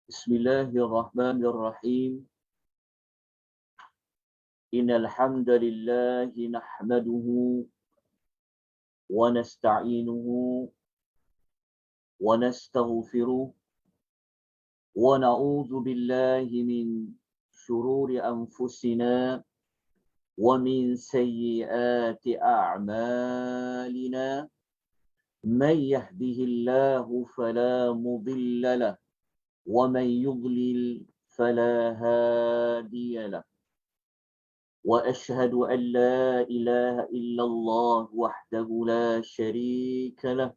Bismillahirrahmanirrahim. Innal hamdalillah nahmaduhu wa nasta'inuhu wa nastaghfiruh wa na'udzu billahi min shururi anfusina wa min sayyiati a'malina. Man yahdihillahu fala mudilla lahu wa man yudlil fala hadiya lahu. وأشهد أن لا إله إلا الله وحده لا شريك له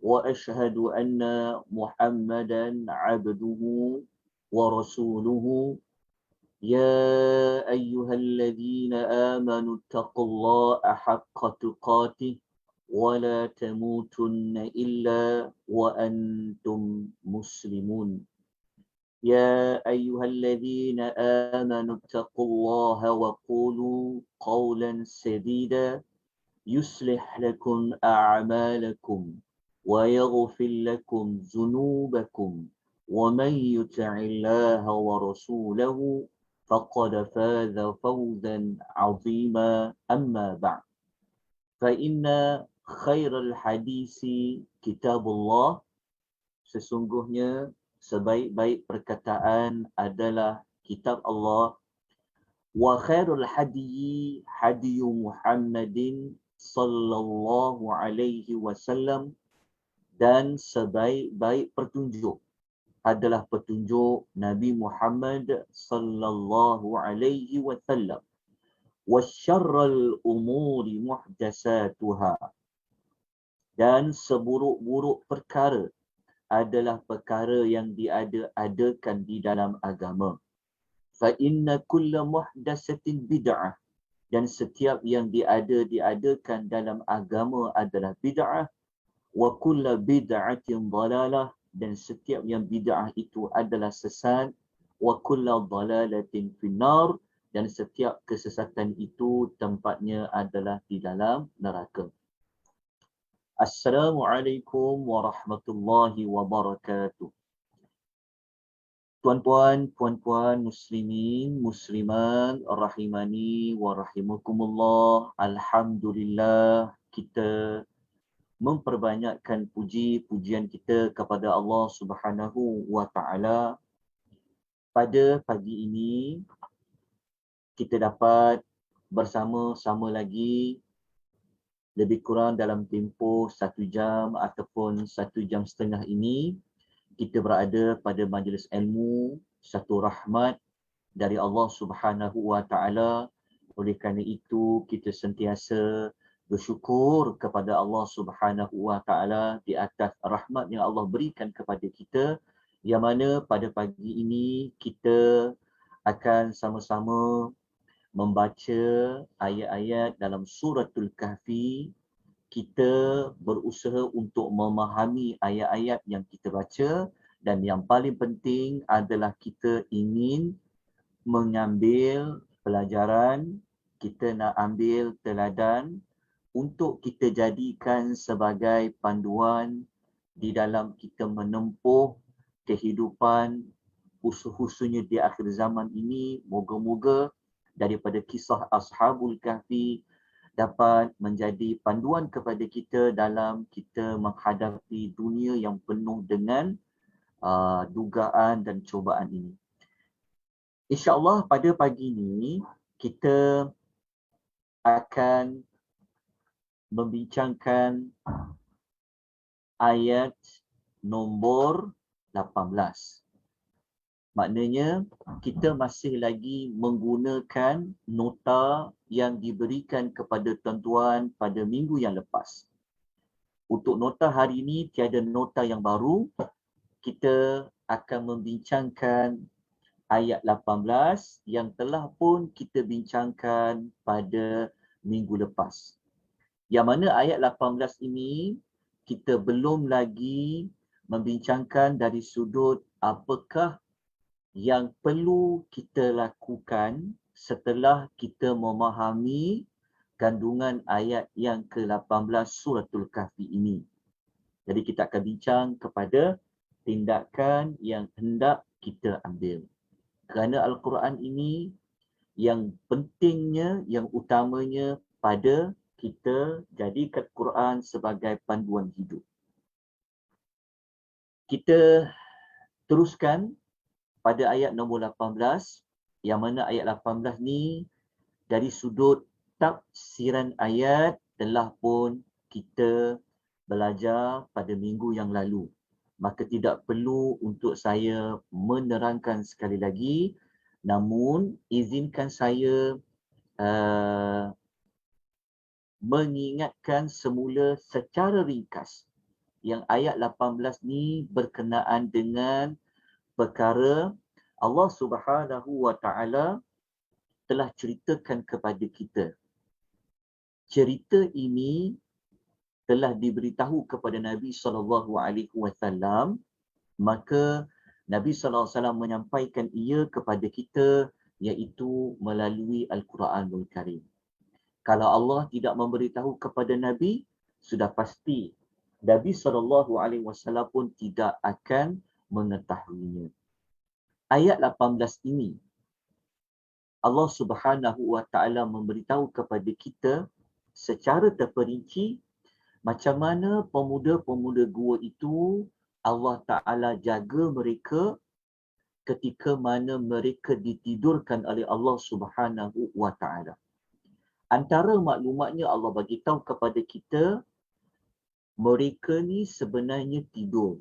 وأشهد أن محمدا عبده ورسوله. يا أيها الذين آمنوا اتقوا الله حق تقاته ولا تموتن إلا وأنتم مسلمون. يا أيها الذين آمنوا اتقوا الله وقولوا قولا سديدا يصلح لكم أعمالكم ويغفر لكم ذنوبكم ومن يطع الله ورسوله فقد فاز فوزا عظيما. أما بعد فإن خير الحديث كتاب الله. Sesungguhnya sebaik-baik perkataan adalah kitab Allah. Wa khairul hadiyi hadiyu Muhammadin sallallahu alaihi wasallam, dan sebaik-baik petunjuk adalah petunjuk Nabi Muhammad sallallahu alaihi wasallam. Wa syarrul umuri muhdatsatuha, dan seburuk-buruk perkara adalah perkara yang diada-adakan di dalam agama. Fa inna kulla muhdatsatin bid'ah, dan setiap yang diadakan dalam agama adalah bid'ah. Wa kulla bid'atin dhalalah, dan setiap yang bid'ah itu adalah sesat. Wa kulla dhalalatin finnar, dan setiap kesesatan itu tempatnya adalah di dalam neraka. Assalamualaikum warahmatullahi wabarakatuh. Tuan-tuan, puan-puan, muslimin, muslimat, rahimani wa rahimakumullah. Alhamdulillah, kita memperbanyakkan puji-pujian kita kepada Allah Subhanahu wa taala. Pada pagi ini kita dapat bersama-sama lagi lebih kurang dalam tempoh 1 jam ataupun 1 jam setengah ini, kita berada pada majlis ilmu, satu rahmat dari Allah Subhanahu wa taala. Oleh kerana itu, kita sentiasa bersyukur kepada Allah Subhanahu wa taala di atas rahmat yang Allah berikan kepada kita, yang mana pada pagi ini kita akan sama-sama membaca ayat-ayat dalam suratul Kahfi. Kita berusaha untuk memahami ayat-ayat yang kita baca, dan yang paling penting adalah kita ingin mengambil pelajaran, kita nak ambil teladan untuk kita jadikan sebagai panduan di dalam kita menempuh kehidupan, khususnya di akhir zaman ini. Moga-moga daripada kisah Ashabul Kahfi dapat menjadi panduan kepada kita dalam kita menghadapi dunia yang penuh dengan dugaan dan cubaan ini. InsyaAllah pada pagi ini kita akan membincangkan ayat nombor 18. Maknanya kita masih lagi menggunakan nota yang diberikan kepada tuan-tuan pada minggu yang lepas. Untuk nota hari ini tiada nota yang baru. Kita akan membincangkan ayat 18 yang telah pun kita bincangkan pada minggu lepas. Yang mana ayat 18 ini kita belum lagi membincangkan dari sudut apakah yang perlu kita lakukan setelah kita memahami kandungan ayat yang ke-18 suratul Kahfi ini. Jadi kita akan bincang kepada tindakan yang hendak kita ambil. Kerana Al-Quran ini yang pentingnya, yang utamanya pada kita jadikan Quran sebagai panduan hidup. Kita teruskan pada ayat nombor 18, yang mana ayat 18 ni dari sudut tafsiran ayat telah pun kita belajar pada minggu yang lalu. Maka tidak perlu untuk saya menerangkan sekali lagi, namun izinkan saya mengingatkan semula secara ringkas yang ayat 18 ni berkenaan dengan perkara Allah Subhanahu wa taala telah ceritakan kepada kita. Cerita ini telah diberitahu kepada Nabi SAW, maka Nabi SAW menyampaikan ia kepada kita iaitu melalui Al-Quranul Karim. Kalau Allah tidak memberitahu kepada Nabi, sudah pasti Nabi SAW pun tidak akan mengetahuinya. Ayat 18 ini, Allah Subhanahu wa taala memberitahu kepada kita secara terperinci macam mana pemuda-pemuda gua itu Allah Ta'ala jaga mereka ketika mana mereka ditidurkan oleh Allah Subhanahu wa Ta'ala. Antara maklumatnya Allah bagi tahu kepada kita, mereka ni sebenarnya tidur.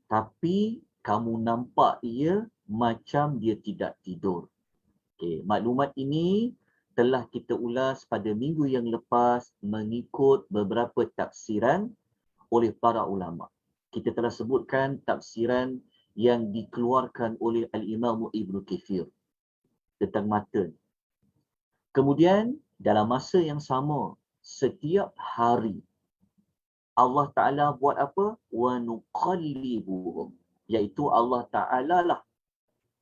Tapi kamu nampak ia macam dia tidak tidur. Okay, maklumat ini telah kita ulas pada minggu yang lepas mengikut beberapa tafsiran oleh para ulama. Kita telah sebutkan tafsiran yang dikeluarkan oleh Al-Imam Ibn Kathir tentang mata. Kemudian dalam masa yang sama, setiap hari Allah Ta'ala buat apa? Wa nuqallibuhum. Iaitu Allah Ta'ala lah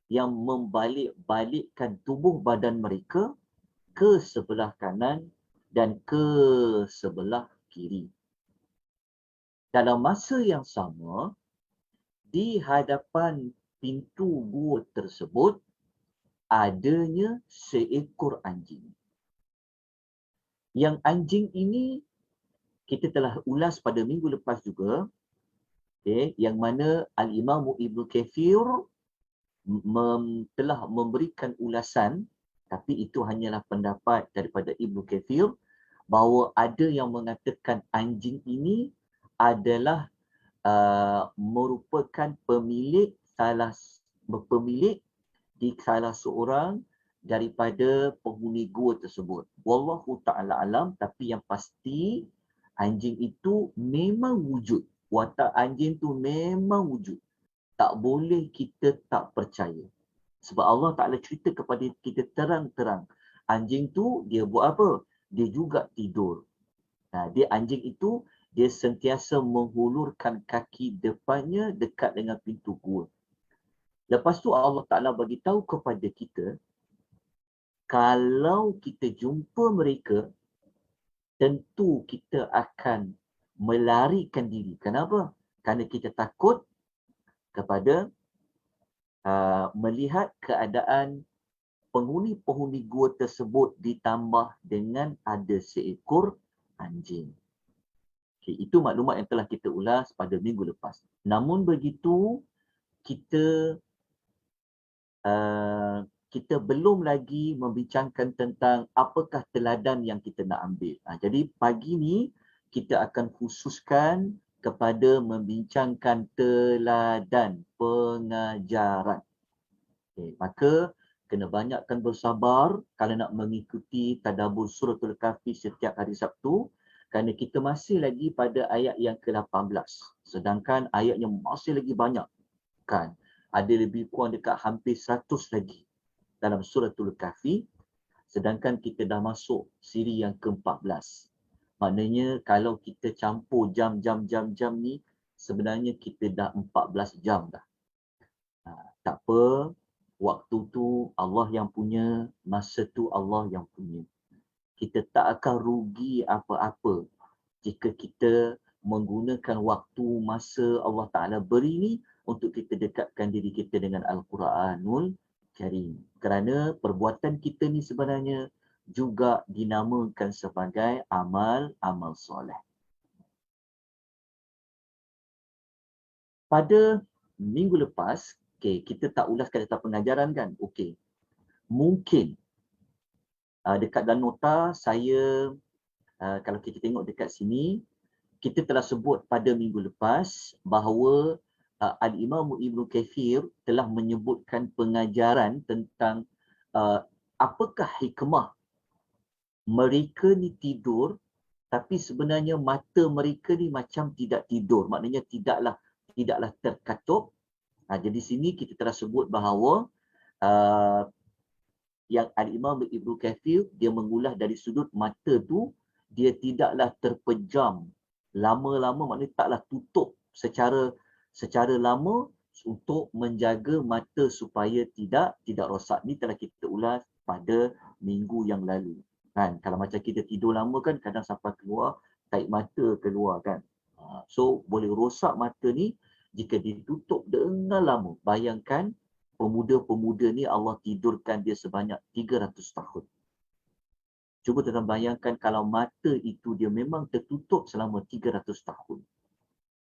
yang membalik-balikkan tubuh badan mereka ke sebelah kanan dan ke sebelah kiri. Dalam masa yang sama, di hadapan pintu gua tersebut, adanya seekor anjing. Yang anjing ini, kita telah ulas pada minggu lepas juga, yang mana Al-Imam Ibn Kathir telah memberikan ulasan, tapi itu hanyalah pendapat daripada Ibn Kathir, bahawa ada yang mengatakan anjing ini adalah merupakan pemilik di salah seorang daripada penghuni gua tersebut. Wallahu ta'ala alam, tapi yang pasti anjing itu memang wujud. Watak anjing tu memang wujud. Tak boleh kita tak percaya. Sebab Allah Ta'ala cerita kepada kita terang-terang. Anjing tu dia buat apa? Dia juga tidur. Nah, anjing itu dia sentiasa menghulurkan kaki depannya dekat dengan pintu gua. Lepas tu Allah Ta'ala bagi tahu kepada kita, kalau kita jumpa mereka, tentu kita akan melarikan diri. Kenapa? Kerana kita takut kepada melihat keadaan penghuni-penghuni gua tersebut ditambah dengan ada seekor anjing. Okay, itu maklumat yang telah kita ulas pada minggu lepas. Namun begitu, kita belum lagi membincangkan tentang apakah teladan yang kita nak ambil. Jadi pagi ni kita akan khususkan kepada membincangkan teladan pengajaran. Okay, maka kena banyakkan bersabar kalau nak mengikuti tadabbur suratul Kahfi setiap hari Sabtu, kerana kita masih lagi pada ayat yang ke-18. Sedangkan ayatnya masih lagi banyak. Kan? Ada lebih kurang dekat hampir 100 lagi dalam suratul Kahfi. Sedangkan kita dah masuk siri yang ke-14. Maknanya kalau kita campur jam ni, sebenarnya kita dah 14 jam dah. Tak apa, waktu tu Allah yang punya, masa tu Allah yang punya. Kita tak akan rugi apa-apa jika kita menggunakan waktu masa Allah Ta'ala beri ni untuk kita dekatkan diri kita dengan Al-Quranul Karim. Kerana perbuatan kita ni sebenarnya juga dinamakan sebagai amal soleh. Pada minggu lepas, kita tak ulaskan tentang pengajaran kan? Mungkin dekat dalam nota saya, kalau kita tengok dekat sini, kita telah sebut pada minggu lepas bahawa Al-Imam Ibn Kathir telah menyebutkan pengajaran tentang apakah hikmah mereka ni tidur tapi sebenarnya mata mereka ni macam tidak tidur. Maknanya tidaklah terkatup. Jadi sini kita telah sebut bahawa yang Al-Imam Ibn Kathir dia mengulas dari sudut mata tu dia tidaklah terpejam lama-lama, maknanya taklah tutup secara lama untuk menjaga mata supaya tidak rosak. Ni telah kita ulas pada minggu yang lalu. Kan, kalau macam kita tidur lama kan kadang sampai keluar tarik mata keluar kan. So boleh rosak mata ni jika ditutup dengan lama. Bayangkan pemuda-pemuda ni Allah tidurkan dia sebanyak 300 tahun. Cuba tuan bayangkan kalau mata itu dia memang tertutup selama 300 tahun.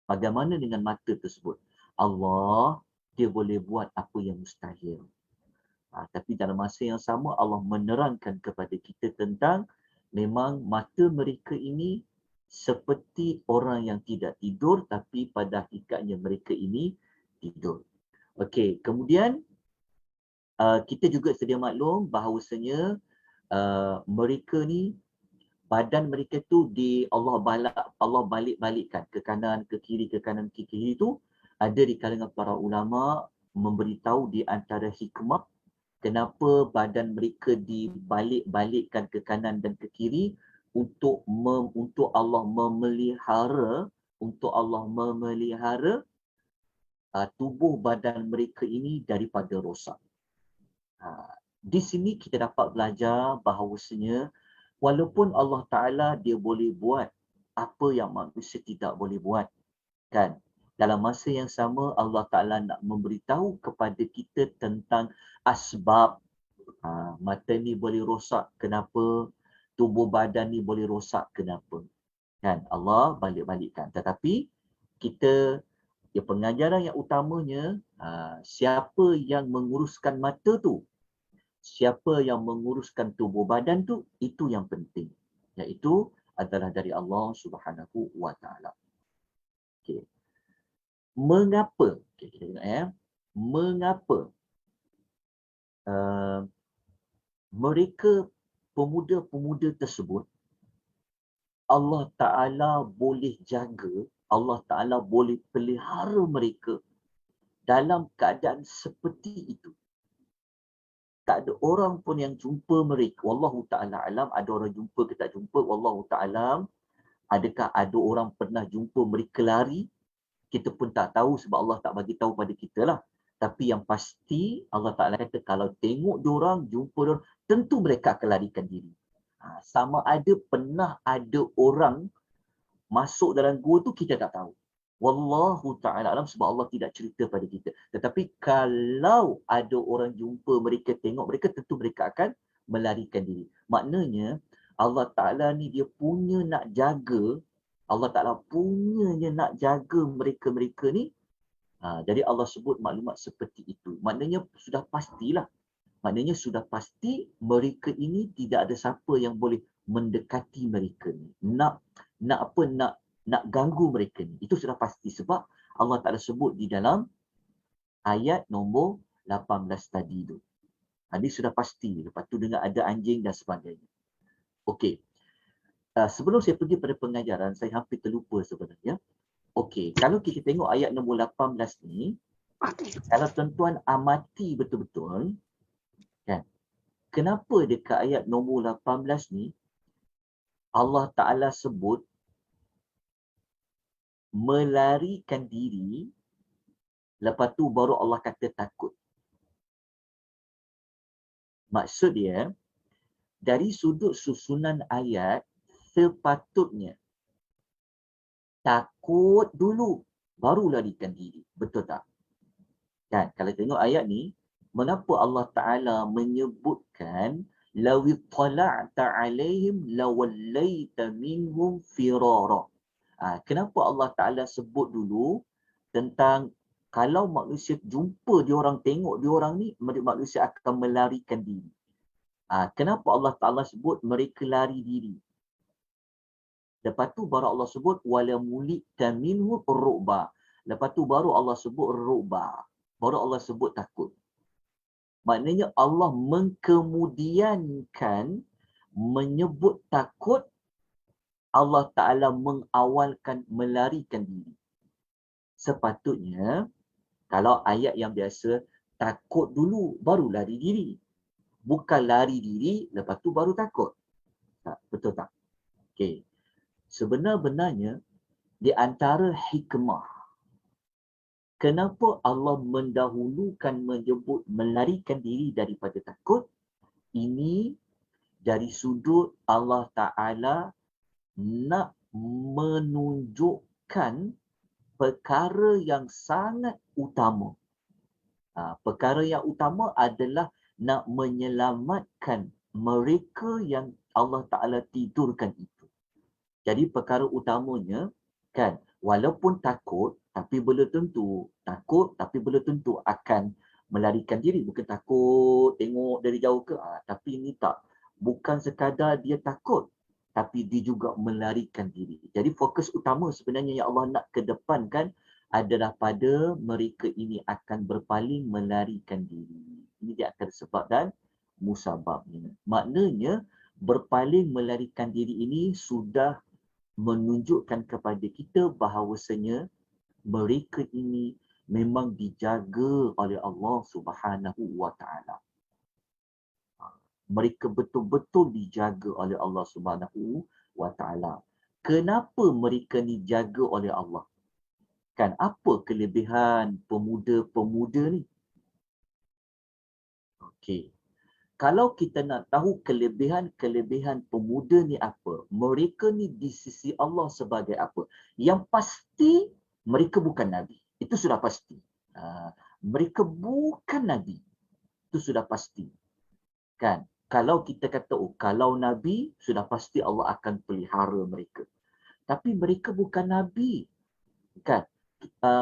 Bagaimana dengan mata tersebut? Allah, dia boleh buat apa yang mustahil. Tapi dalam masa yang sama Allah menerangkan kepada kita tentang memang mata mereka ini seperti orang yang tidak tidur tapi pada hakikatnya mereka ini tidur. Okey, kemudian kita juga sedia maklum bahawasanya mereka ni badan mereka tu Allah balik-balikkan ke kanan ke kiri tu. Ada di kalangan para ulama memberitahu di antara hikmah kenapa badan mereka dibalik-balikkan ke kanan dan ke kiri untuk Allah memelihara tubuh badan mereka ini daripada rosak. Di sini kita dapat belajar bahawasanya walaupun Allah Ta'ala dia boleh buat apa yang manusia tidak boleh buat. Kan? Dalam masa yang sama Allah Ta'ala nak memberitahu kepada kita tentang asbab mata ni boleh rosak kenapa, tubuh badan ni boleh rosak kenapa. Kan? Allah balik-balikkan. Tetapi kita pengajaran yang utamanya siapa yang menguruskan mata tu, siapa yang menguruskan tubuh badan tu, itu yang penting. Iaitu adalah dari Allah Subhanahu wa Ta'ala. Okey. Mengapa? Kita tengok mengapa mereka pemuda-pemuda tersebut Allah Ta'ala boleh jaga, Allah Ta'ala boleh pelihara mereka dalam keadaan seperti itu. Tak ada orang pun yang jumpa mereka. Wallahu ta'ala alam, ada orang jumpa ke tak jumpa, wallahu ta'ala. Adakah ada orang pernah jumpa mereka lari? Kita pun tak tahu sebab Allah tak bagi tahu pada kita lah. Tapi yang pasti Allah Ta'ala kata kalau tengok diorang, jumpa diorang, tentu mereka akan larikan diri. Sama ada pernah ada orang masuk dalam gua tu kita tak tahu. Wallahu ta'ala alam sebab Allah tidak cerita pada kita. Tetapi kalau ada orang jumpa mereka, tengok mereka, tentu mereka akan melarikan diri. Maknanya Allah Ta'ala ni dia punya nak jaga, Allah Ta'ala punyanya nak jaga mereka-mereka ni. Jadi Allah sebut maklumat seperti itu. Maknanya sudah pastilah. Maknanya sudah pasti mereka ini tidak ada siapa yang boleh mendekati mereka ni. Nak ganggu mereka ni. Itu sudah pasti sebab Allah Ta'ala sebut di dalam ayat nombor 18 tadi tu. Ini sudah pasti. Lepas tu dengan ada anjing dan sebagainya. Okey. Sebelum saya pergi pada pengajaran, saya hampir terlupa sebenarnya. Okey, kalau kita tengok ayat nombor 18 ni, kalau tuan-tuan amati betul-betul, kan? Kenapa dekat ayat nombor 18 ni, Allah Ta'ala sebut melarikan diri, lepas tu baru Allah kata takut. Maksud dia, dari sudut susunan ayat, sepatutnya takut dulu, baru larikan diri. Betul tak? Kan, kalau tengok ayat ni, mengapa Allah Ta'ala menyebutkan lawi tala'ta alaihim lawallaita minhum firara. Kenapa Allah Ta'ala sebut dulu tentang kalau manusia jumpa diorang, tengok diorang ni, manusia akan melarikan diri. Kenapa Allah Ta'ala sebut mereka lari diri? Lepas tu baru Allah sebut wala mulita minhu ru'ba. Lepas tu baru Allah sebut ru'ba. Baru Allah sebut takut. Maknanya Allah mengkemudiankan menyebut takut, Allah Ta'ala mengawalkan melarikan diri. Sepatutnya, kalau ayat yang biasa, takut dulu baru lari diri. Bukan lari diri, lepas tu baru takut. Tak, betul tak? Okey. Sebenar-benarnya, di antara hikmah, kenapa Allah mendahulukan menyebut melarikan diri daripada takut, ini dari sudut Allah Ta'ala nak menunjukkan perkara yang sangat utama. Perkara yang utama adalah nak menyelamatkan mereka yang Allah Ta'ala tidurkan itu. Jadi perkara utamanya, kan, walaupun takut, tapi belum tentu takut, tapi belum tentu akan melarikan diri. Bukan takut tengok dari jauh ke, tapi ini tak. Bukan sekadar dia takut, tapi dia juga melarikan diri. Jadi fokus utama sebenarnya yang Allah nak kedepankan adalah pada mereka ini akan berpaling melarikan diri. Ini dia antara sebab dan musababnya. Maknanya berpaling melarikan diri ini sudah menunjukkan kepada kita bahawasanya mereka ini memang dijaga oleh Allah Subhanahu wa Ta'ala. Mereka betul-betul dijaga oleh Allah Subhanahu wa Ta'ala. Kenapa mereka ni dijaga oleh Allah? Kan, apa kelebihan pemuda-pemuda ni? Okey. Kalau kita nak tahu kelebihan-kelebihan pemuda ni apa, mereka ni di sisi Allah sebagai apa? Yang pasti, mereka bukan Nabi. Itu sudah pasti. Mereka bukan Nabi. Itu sudah pasti. Kan? Kalau kita kata, kalau Nabi, sudah pasti Allah akan pelihara mereka. Tapi mereka bukan Nabi. Kan?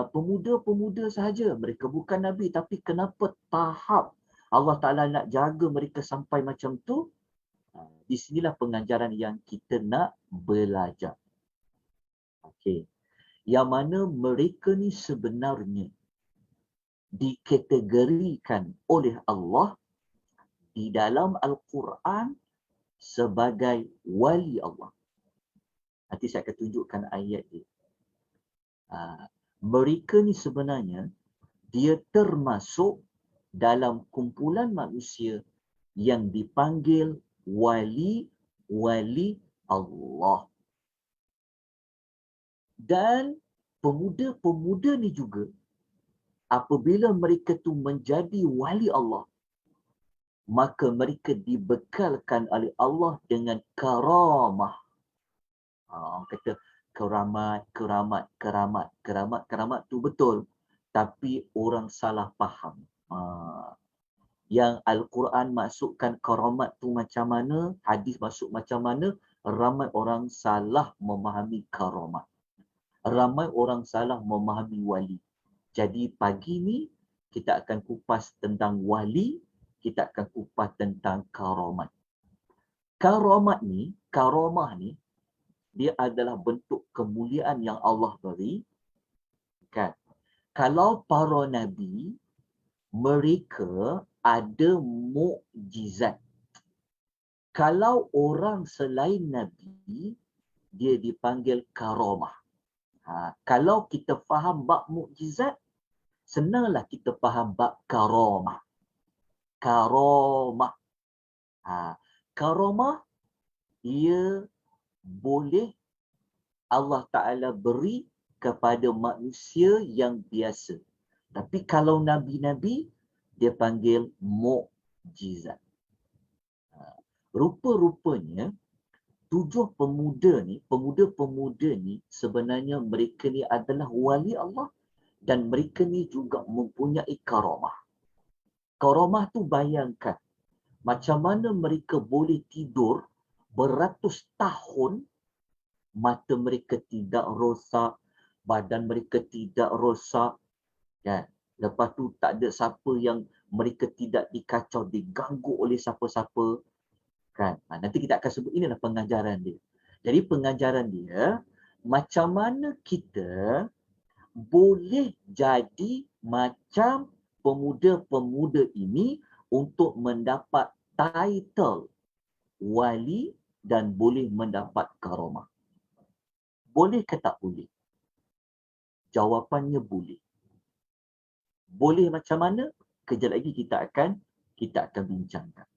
Pemuda-pemuda sahaja. Mereka bukan Nabi. Tapi kenapa tahap Allah Ta'ala nak jaga mereka sampai macam tu? Di sinilah pengajaran yang kita nak belajar. Okey. Yang mana mereka ni sebenarnya dikategorikan oleh Allah di dalam Al-Quran sebagai wali Allah. Nanti saya akan tunjukkan ayat dia. Mereka ni sebenarnya dia termasuk dalam kumpulan manusia yang dipanggil wali Allah. Dan pemuda-pemuda ni juga apabila mereka tu menjadi wali Allah, maka mereka dibekalkan oleh Allah dengan karamah. Orang kata keramat tu betul. Tapi orang salah faham. Yang Al-Quran masukkan karamat tu macam mana, hadis masuk macam mana, ramai orang salah memahami karamat. Ramai orang salah memahami wali. Jadi pagi ni kita akan kupas tentang wali, kita akan kupas tentang karamat. Karamah ni, dia adalah bentuk kemuliaan yang Allah beri. Kan? Kalau para nabi, mereka ada mukjizat. Kalau orang selain nabi, dia dipanggil karamah. Kalau kita faham bab mukjizat, senanglah kita faham bab karamah. Karamah. Karamah, ia boleh Allah Ta'ala beri kepada manusia yang biasa. Tapi kalau Nabi-Nabi, dia panggil mukjizat. Rupa-rupanya, pemuda-pemuda ni sebenarnya mereka ni adalah wali Allah Dan mereka ni juga mempunyai karamah. Karamah tu bayangkan, macam mana mereka boleh tidur beratus tahun, mata mereka tidak rosak, badan mereka tidak rosak. Kan? Lepas tu tak ada siapa yang mereka tidak dikacau, diganggu oleh siapa-siapa. Kan? Nanti kita akan sebut, inilah pengajaran dia. Jadi pengajaran dia, macam mana kita boleh jadi macam pemuda-pemuda ini untuk mendapat title wali dan boleh mendapat karamah. Boleh ke tak boleh? Jawapannya boleh. Boleh macam mana? Kejap lagi kita akan bincangkan.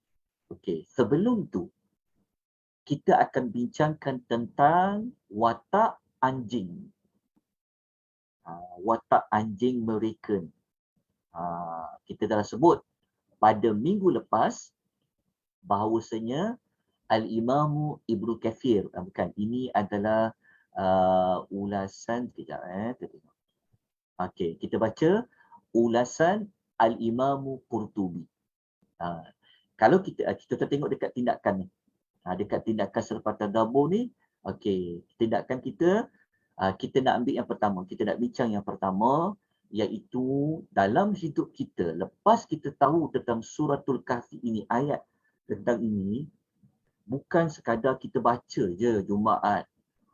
Okey, sebelum tu kita akan bincangkan tentang watak anjing. Watak anjing American. Kita dah sebut pada minggu lepas bahawasanya Al-Imam Ibnu Kathir, bukan, ini adalah ulasan, sekejap kita tengok. Okey, kita baca ulasan Al-Imam Qurtubi. Kalau kita tengok dekat tindakan ni. Dekat tindakan selepas tadabbur ni, okey, tindakan kita nak ambil yang pertama, kita nak bincang yang pertama, iaitu dalam hidup kita, lepas kita tahu tentang suratul Kahfi ini, ayat tentang ini, bukan sekadar kita baca je Jumaat,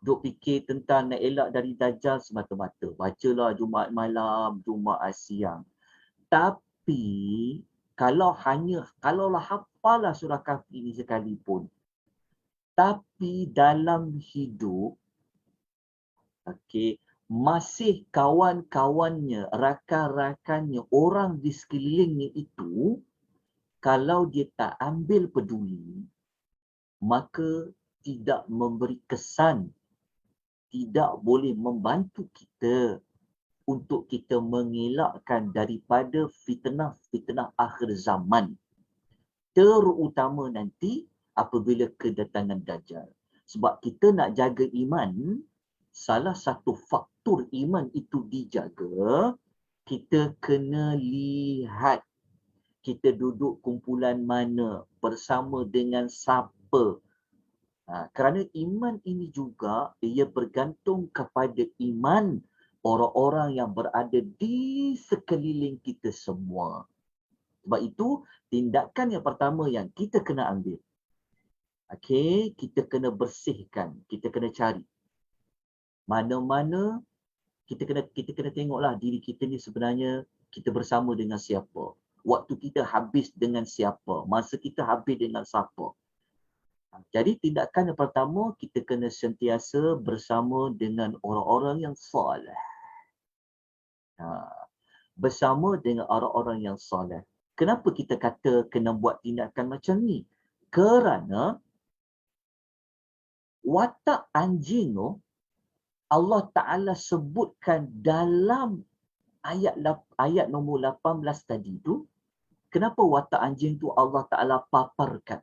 duk fikir tentang nak elak dari Dajjal semata-mata. Bacalah Jumaat malam, Jumaat siang. Tapi kalaulah hafalah surah Kahfi ini sekalipun, tapi dalam hidup, okey, masih kawan-kawannya, rakan-rakannya, orang di sekelilingnya itu, kalau dia tak ambil peduli, maka tidak memberi kesan, tidak boleh membantu kita untuk kita mengelakkan daripada fitnah-fitnah akhir zaman. Terutama nanti apabila kedatangan Dajjal. Sebab kita nak jaga iman, salah satu faktor iman itu dijaga, kita kena lihat kita duduk kumpulan mana, bersama dengan siapa. Kerana iman ini juga ia bergantung kepada iman orang-orang yang berada di sekeliling kita semua. Sebab itu tindakan yang pertama yang kita kena ambil. Okey, kita kena bersihkan, kita kena cari mana-mana, kita kena tengoklah diri kita ni sebenarnya kita bersama dengan siapa. Waktu kita habis dengan siapa, masa kita habis dengan siapa. Jadi tindakan yang pertama, kita kena sentiasa bersama dengan orang-orang yang soleh. Bersama dengan orang-orang yang soleh. Kenapa kita kata kena buat tindakan macam ni? Kerana watak anjing tu Allah Ta'ala sebutkan dalam ayat nombor 18 tadi tu. Kenapa watak anjing tu Allah Ta'ala paparkan?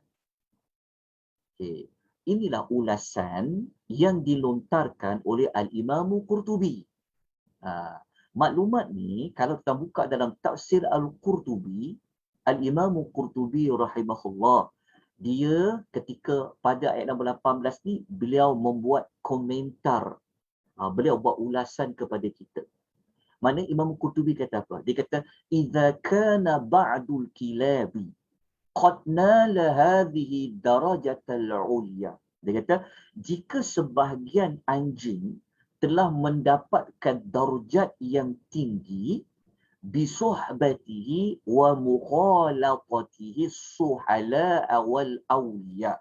Okay. Inilah ulasan yang dilontarkan oleh Al-Imam Qurtubi. Maklumat ni, kalau kita buka dalam tafsir Al-Qurtubi, Al-Imam Qurtubi rahimahullah, dia ketika pada ayat nombor 18 ni, beliau membuat komentar. Beliau buat ulasan kepada kita. Mana Imam Qurtubi kata apa? Dia kata, "Idza kana ba'dul kilabi qad nala hadhihi darajatal ulya." Dia kata, jika sebahagian anjing telah mendapatkan darjat yang tinggi, bisuhbatihi wa mukhalaqatihi suhala wal awliya.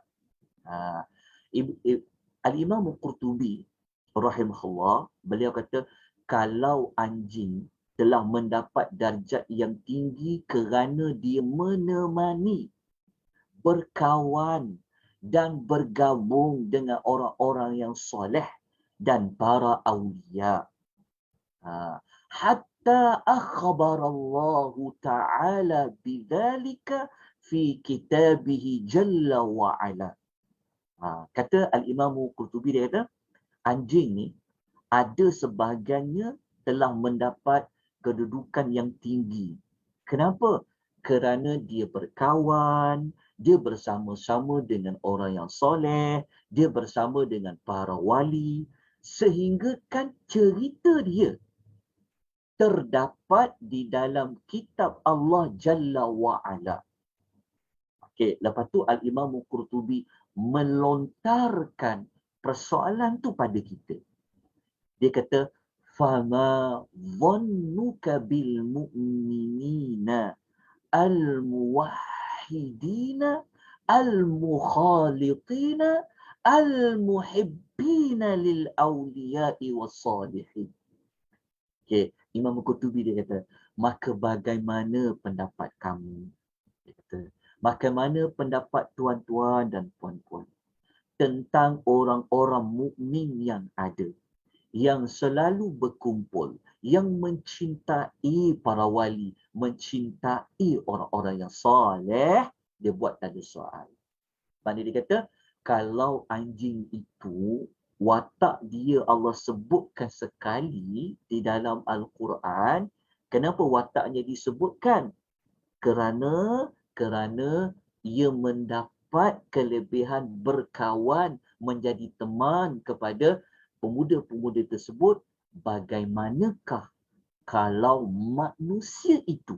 Al-Imam Qurtubi rahimahullah, beliau kata, kalau anjing telah mendapat darjat yang tinggi kerana dia menemani, berkawan dan bergabung dengan orang-orang yang soleh dan para awliya. Hatta akhbarallahu ta'ala bidzalika fi kitabihi jalla wa ala. Kata Al-Imam Qurtubi, dia kata, anjing ni ada sebahagiannya telah mendapat kedudukan yang tinggi. Kenapa? Kerana dia berkawan, dia bersama-sama dengan orang yang soleh, dia bersama dengan para wali, sehingga kan cerita dia terdapat di dalam kitab Allah Jalla wa'ala. Okay, lepas tu Al-Imam Qurtubi melontarkan persoalan tu pada kita. Dia kata, فَمَا ظَنُّكَ بِالْمُؤْمِنِينَ الْمُوَحِّدِينَ الْمُخَالِطِينَ الْمُحِبِّينَ لِلْأَوْلِيَاءِ وَالصَّالِحِينَ. Okay, Imam Qurtubi dia kata, maka bagaimana pendapat kamu? Dia kata, bagaimana pendapat tuan-tuan dan puan-puan tentang orang-orang mukmin yang ada, yang selalu berkumpul, yang mencintai para wali, mencintai orang-orang yang soleh. Dia buat tanda soal. Maksudnya dia kata, kalau anjing itu watak dia Allah sebutkan sekali di dalam Al-Quran, kenapa wataknya disebutkan? Kerana ia mendapat kelebihan berkawan, menjadi teman kepada pemuda-pemuda tersebut. Bagaimanakah kalau manusia itu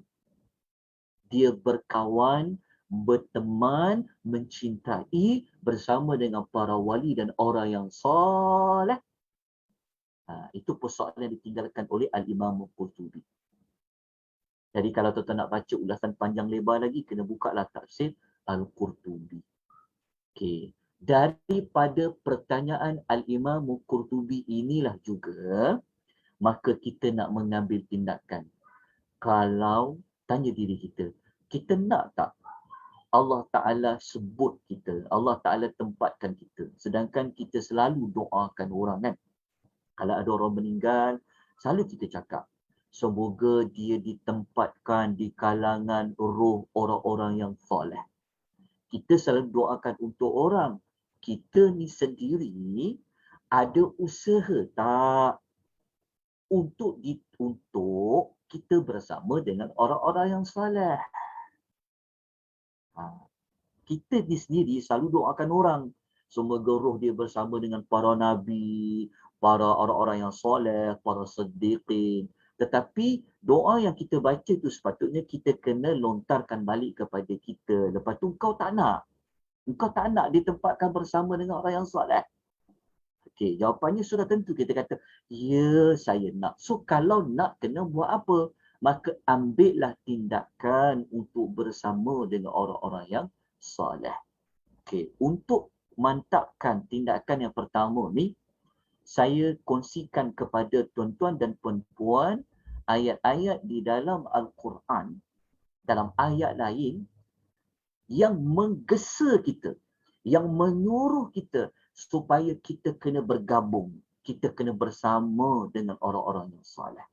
dia berkawan, berteman, mencintai bersama dengan para wali dan orang yang soleh? Itu persoalan yang ditinggalkan oleh Al-Imam Qurtubi. Jadi kalau tuan-tuan nak baca ulasan panjang lebar lagi, kena bukalah tafsir Al-Qurtubi. Okey. Daripada pertanyaan Al-Imam Qurtubi inilah juga, maka kita nak mengambil tindakan. Kalau tanya diri kita, kita nak tak Allah Ta'ala sebut kita, Allah Ta'ala tempatkan kita, sedangkan kita selalu doakan orang kan? Kalau ada orang meninggal, selalu kita cakap, semoga dia ditempatkan di kalangan roh orang-orang yang soleh. Kita selalu doakan untuk orang. Kita ni sendiri ada usaha tak untuk kita bersama dengan orang-orang yang soleh? Kita ni sendiri selalu doakan orang. Semoga roh dia bersama dengan para nabi, para orang-orang yang soleh, para siddiqin. Tetapi doa yang kita baca tu sepatutnya kita kena lontarkan balik kepada kita. Lepas tu kau tak nak. Engkau tak nak ditempatkan bersama dengan orang yang soleh. Okey, jawapannya sudah tentu. Kita kata, ya saya nak. So kalau nak, kena buat apa? Maka ambillah tindakan untuk bersama dengan orang-orang yang soleh. Okey, untuk mantapkan tindakan yang pertama ni, saya kongsikan kepada tuan-tuan dan puan-puan ayat-ayat di dalam Al-Quran, dalam ayat lain yang menggesa kita, yang menyuruh kita supaya kita kena bergabung, kita kena bersama dengan orang-orang yang soleh.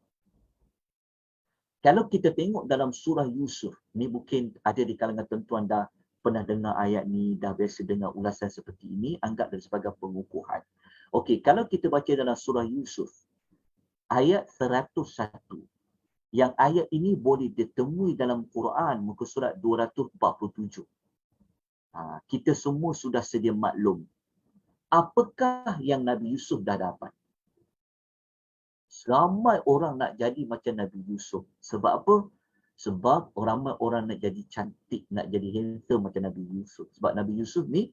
Kalau kita tengok dalam surah Yusuf, ni mungkin ada di kalangan tuan-tuan dah pernah dengar ayat ni, dah biasa dengar ulasan seperti ini, anggap dari sebagai pengukuhan. Okey, kalau kita baca dalam surah Yusuf, ayat 101, yang ayat ini boleh ditemui dalam Quran, muka surat 247. Kita semua sudah sedia maklum. Apakah yang Nabi Yusuf dah dapat? Ramai orang nak jadi macam Nabi Yusuf. Sebab apa? Sebab ramai orang nak jadi cantik, nak jadi handsome macam Nabi Yusuf. Sebab Nabi Yusuf ni,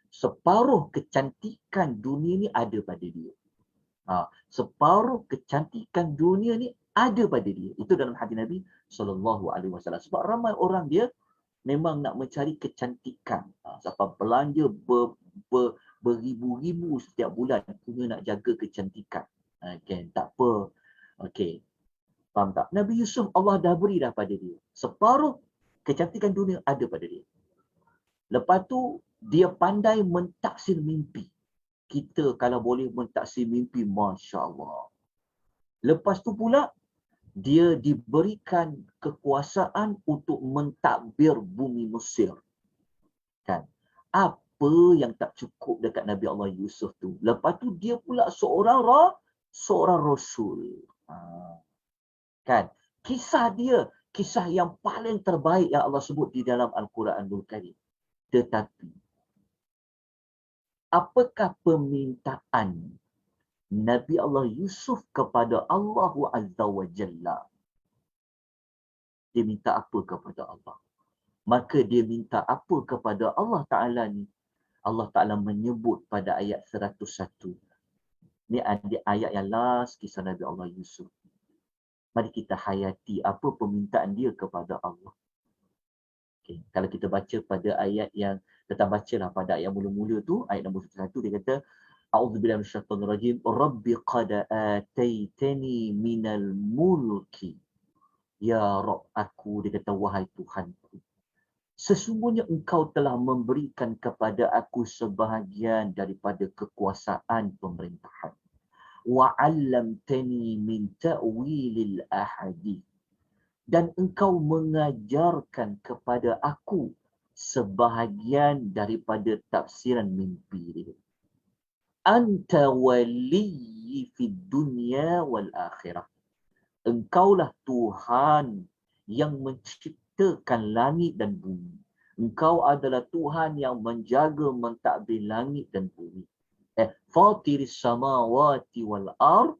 separuh kecantikan dunia ni ada pada dia. Separuh kecantikan dunia ni ada pada dia. Itu dalam hadis Nabi SAW. Sebab ramai orang dia memang nak mencari kecantikan. Sampai belanja beribu-ribu setiap bulan punya nak jaga kecantikan. Okay, tak apa. Okay. Faham tak? Nabi Yusuf Allah dah beri dah pada dia. Separuh kecantikan dunia ada pada dia. Lepas tu, dia pandai mentaksir mimpi. Kita kalau boleh mentaksir mimpi, Masya Allah. Lepas tu pula, dia diberikan kekuasaan untuk mentadbir bumi Mesir. Kan? Apa yang tak cukup dekat Nabi Allah Yusuf tu? Lepas tu dia pula seorang rasul. Kan? Kisah dia, kisah yang paling terbaik yang Allah sebut di dalam Al-Quranul Karim. Tetapi, apakah permintaan Nabi Allah Yusuf kepada Allah Azza wa Jalla? Dia minta apa kepada Allah? Maka dia minta apa kepada Allah Ta'ala ni? Allah Ta'ala menyebut pada ayat 101. Ni ayat yang last kisah Nabi Allah Yusuf. Mari kita hayati apa permintaan dia kepada Allah. Okay. Kalau kita baca pada ayat yang, tetap bacalah pada ayat mula-mula tu, ayat nombor 1, dia kata, A'udzubillahi minasyaitonirrajim, Rabbi qad ataitani minal mulki. Ya Rabb aku, dia kata, wahai Tuhanku, sesungguhnya engkau telah memberikan kepada aku sebahagian daripada kekuasaan pemerintahan. Wa'allamtani min ta'wilil ahadith. Dan engkau mengajarkan kepada aku sebahagian daripada tafsiran mimpi. Anta waliyyi fid dunya wal akhirah. Engkaulah Tuhan yang menciptakan langit dan bumi. Engkau adalah Tuhan yang menjaga mentadbir langit dan bumi. Fatiris samawati wal ard,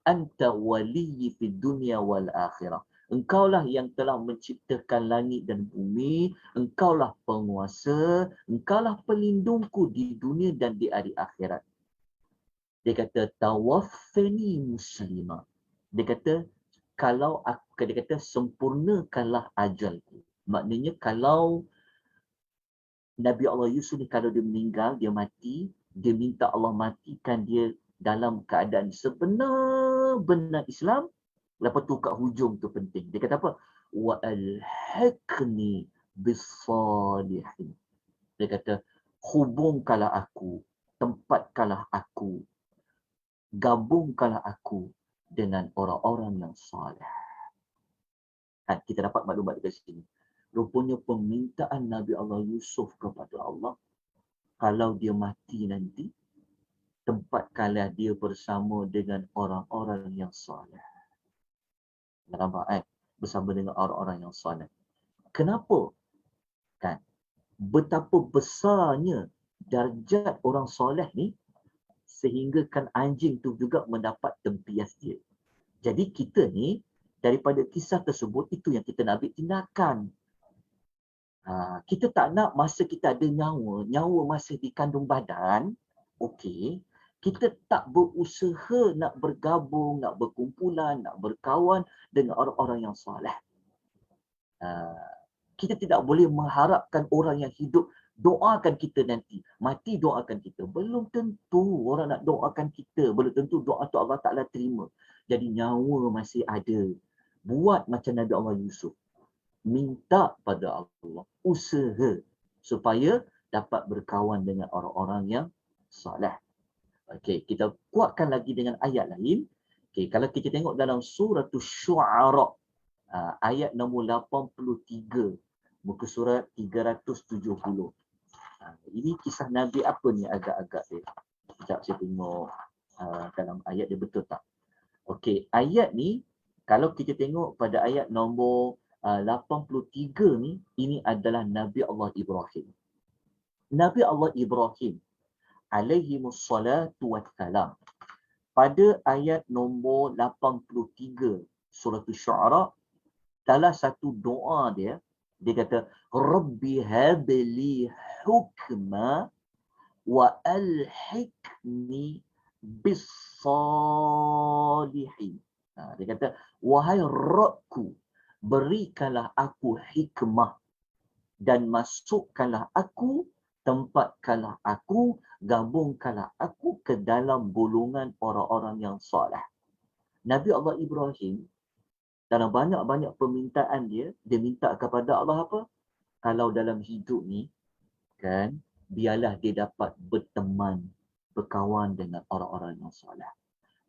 anta waliyyi fid dunya wal akhirah. Engkaulah yang telah menciptakan langit dan bumi, engkaulah penguasa, engkaulah pelindungku di dunia dan di hari akhirat. Dia kata, tawaffani muslimah. Dia kata, dia kata, sempurnakanlah ajalku. Maknanya kalau Nabi Allah Yusuf ni, kalau dia meninggal, dia mati, dia minta Allah matikan dia dalam keadaan sebenar-benar Islam. Lepas tu kat hujung tu penting. Dia kata apa? Wa alhaqni bis-salihin. Dia kata, hubungkanlah aku, tempatkanlah aku, gabungkanlah aku dengan orang-orang yang soleh. Kita dapat maklumat dekat sini. Rupanya permintaan Nabi Allah Yusuf kepada Allah, kalau dia mati nanti, tempatkanlah dia bersama dengan orang-orang yang soleh. Nampak bersama dengan orang-orang yang soleh. Kenapa? Kan? Betapa besarnya darjat orang soleh ni, sehingga kan anjing tu juga mendapat tempias dia. Jadi kita ni, daripada kisah tersebut, itu yang kita nak ambil tindakan. Kita tak nak masa kita ada nyawa masih di kandung badan, okey, kita tak berusaha nak bergabung, nak berkumpulan, nak berkawan dengan orang-orang yang soleh. Kita tidak boleh mengharapkan orang yang hidup doakan kita nanti. Mati doakan kita. Belum tentu orang nak doakan kita. Belum tentu doa tu Allah Ta'ala terima. Jadi nyawa masih ada. Buat macam Nabi Allah Yusuf. Minta pada Allah. Usaha supaya dapat berkawan dengan orang-orang yang soleh. Okey, kita kuatkan lagi dengan ayat lain. Okey, kalau kita tengok dalam surah Syu'ara, ayat nombor 83, muka surat 370. Ini kisah Nabi apa ni agak-agak dia? Sekejap saya tengok dalam ayat dia betul tak? Okey, ayat ni kalau kita tengok pada ayat nombor 83 ni, ini adalah Nabi Allah Ibrahim. Nabi Allah Ibrahim alaihimus salatu wassalam. Pada ayat nombor 83 surah Syu'ara, salah satu doa dia, dia kata, Rabbi habli hukma wa alhiqni bis-salihin. Dia kata, wahai Rabbku, berikanlah aku hikmah dan masukkanlah aku, tempatkanlah aku, gabungkanlah aku ke dalam golongan orang-orang yang soleh. Nabi Allah Ibrahim, dalam banyak-banyak permintaan dia minta kepada Allah apa? Kalau dalam hidup ni, kan, biarlah dia dapat berteman, berkawan dengan orang-orang yang soleh.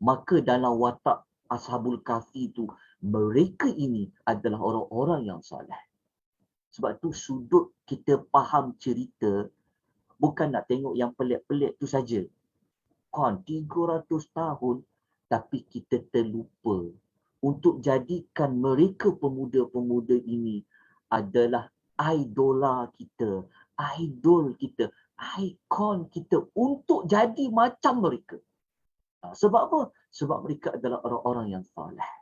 Maka dalam watak Ashabul Kahfi itu, mereka ini adalah orang-orang yang soleh. Sebab tu sudut kita faham cerita, bukan nak tengok yang pelik-pelik tu saja. Kan 300 tahun, tapi kita terlupa untuk jadikan mereka pemuda-pemuda ini adalah idola kita, idol kita, ikon kita untuk jadi macam mereka. Sebab apa? Sebab mereka adalah orang-orang yang saleh.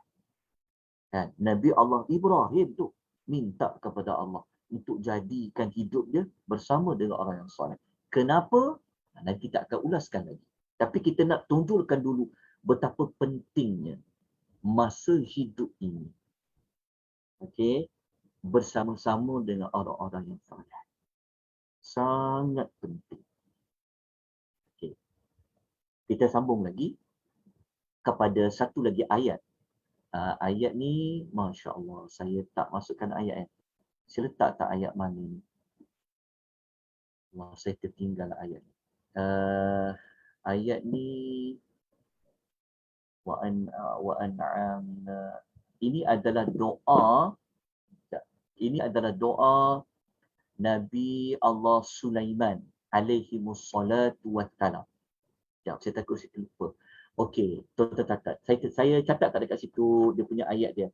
Kan? Nabi Allah Ibrahim tu minta kepada Allah untuk jadikan hidup dia bersama dengan orang yang saleh. Kenapa? Nanti kita akan ulaskan lagi. Tapi kita nak tunjukkan dulu betapa pentingnya masa hidup ini. Okey, bersama-sama dengan orang-orang yang saleh. Sangat penting. Okey. Kita sambung lagi kepada satu lagi ayat. Ayat ni, Masya Allah, saya tak masukkan ayat. Saya letak tak ayat mana ni? Allah, saya tertinggal ayat ni. Ayat ni, ini adalah doa. Ini adalah doa Nabi Allah Sulaiman alaihi wassalatu wassalam. Sekejap, saya takut saya lupa. Okey, catat. Saya catat tak dekat situ dia punya ayat dia.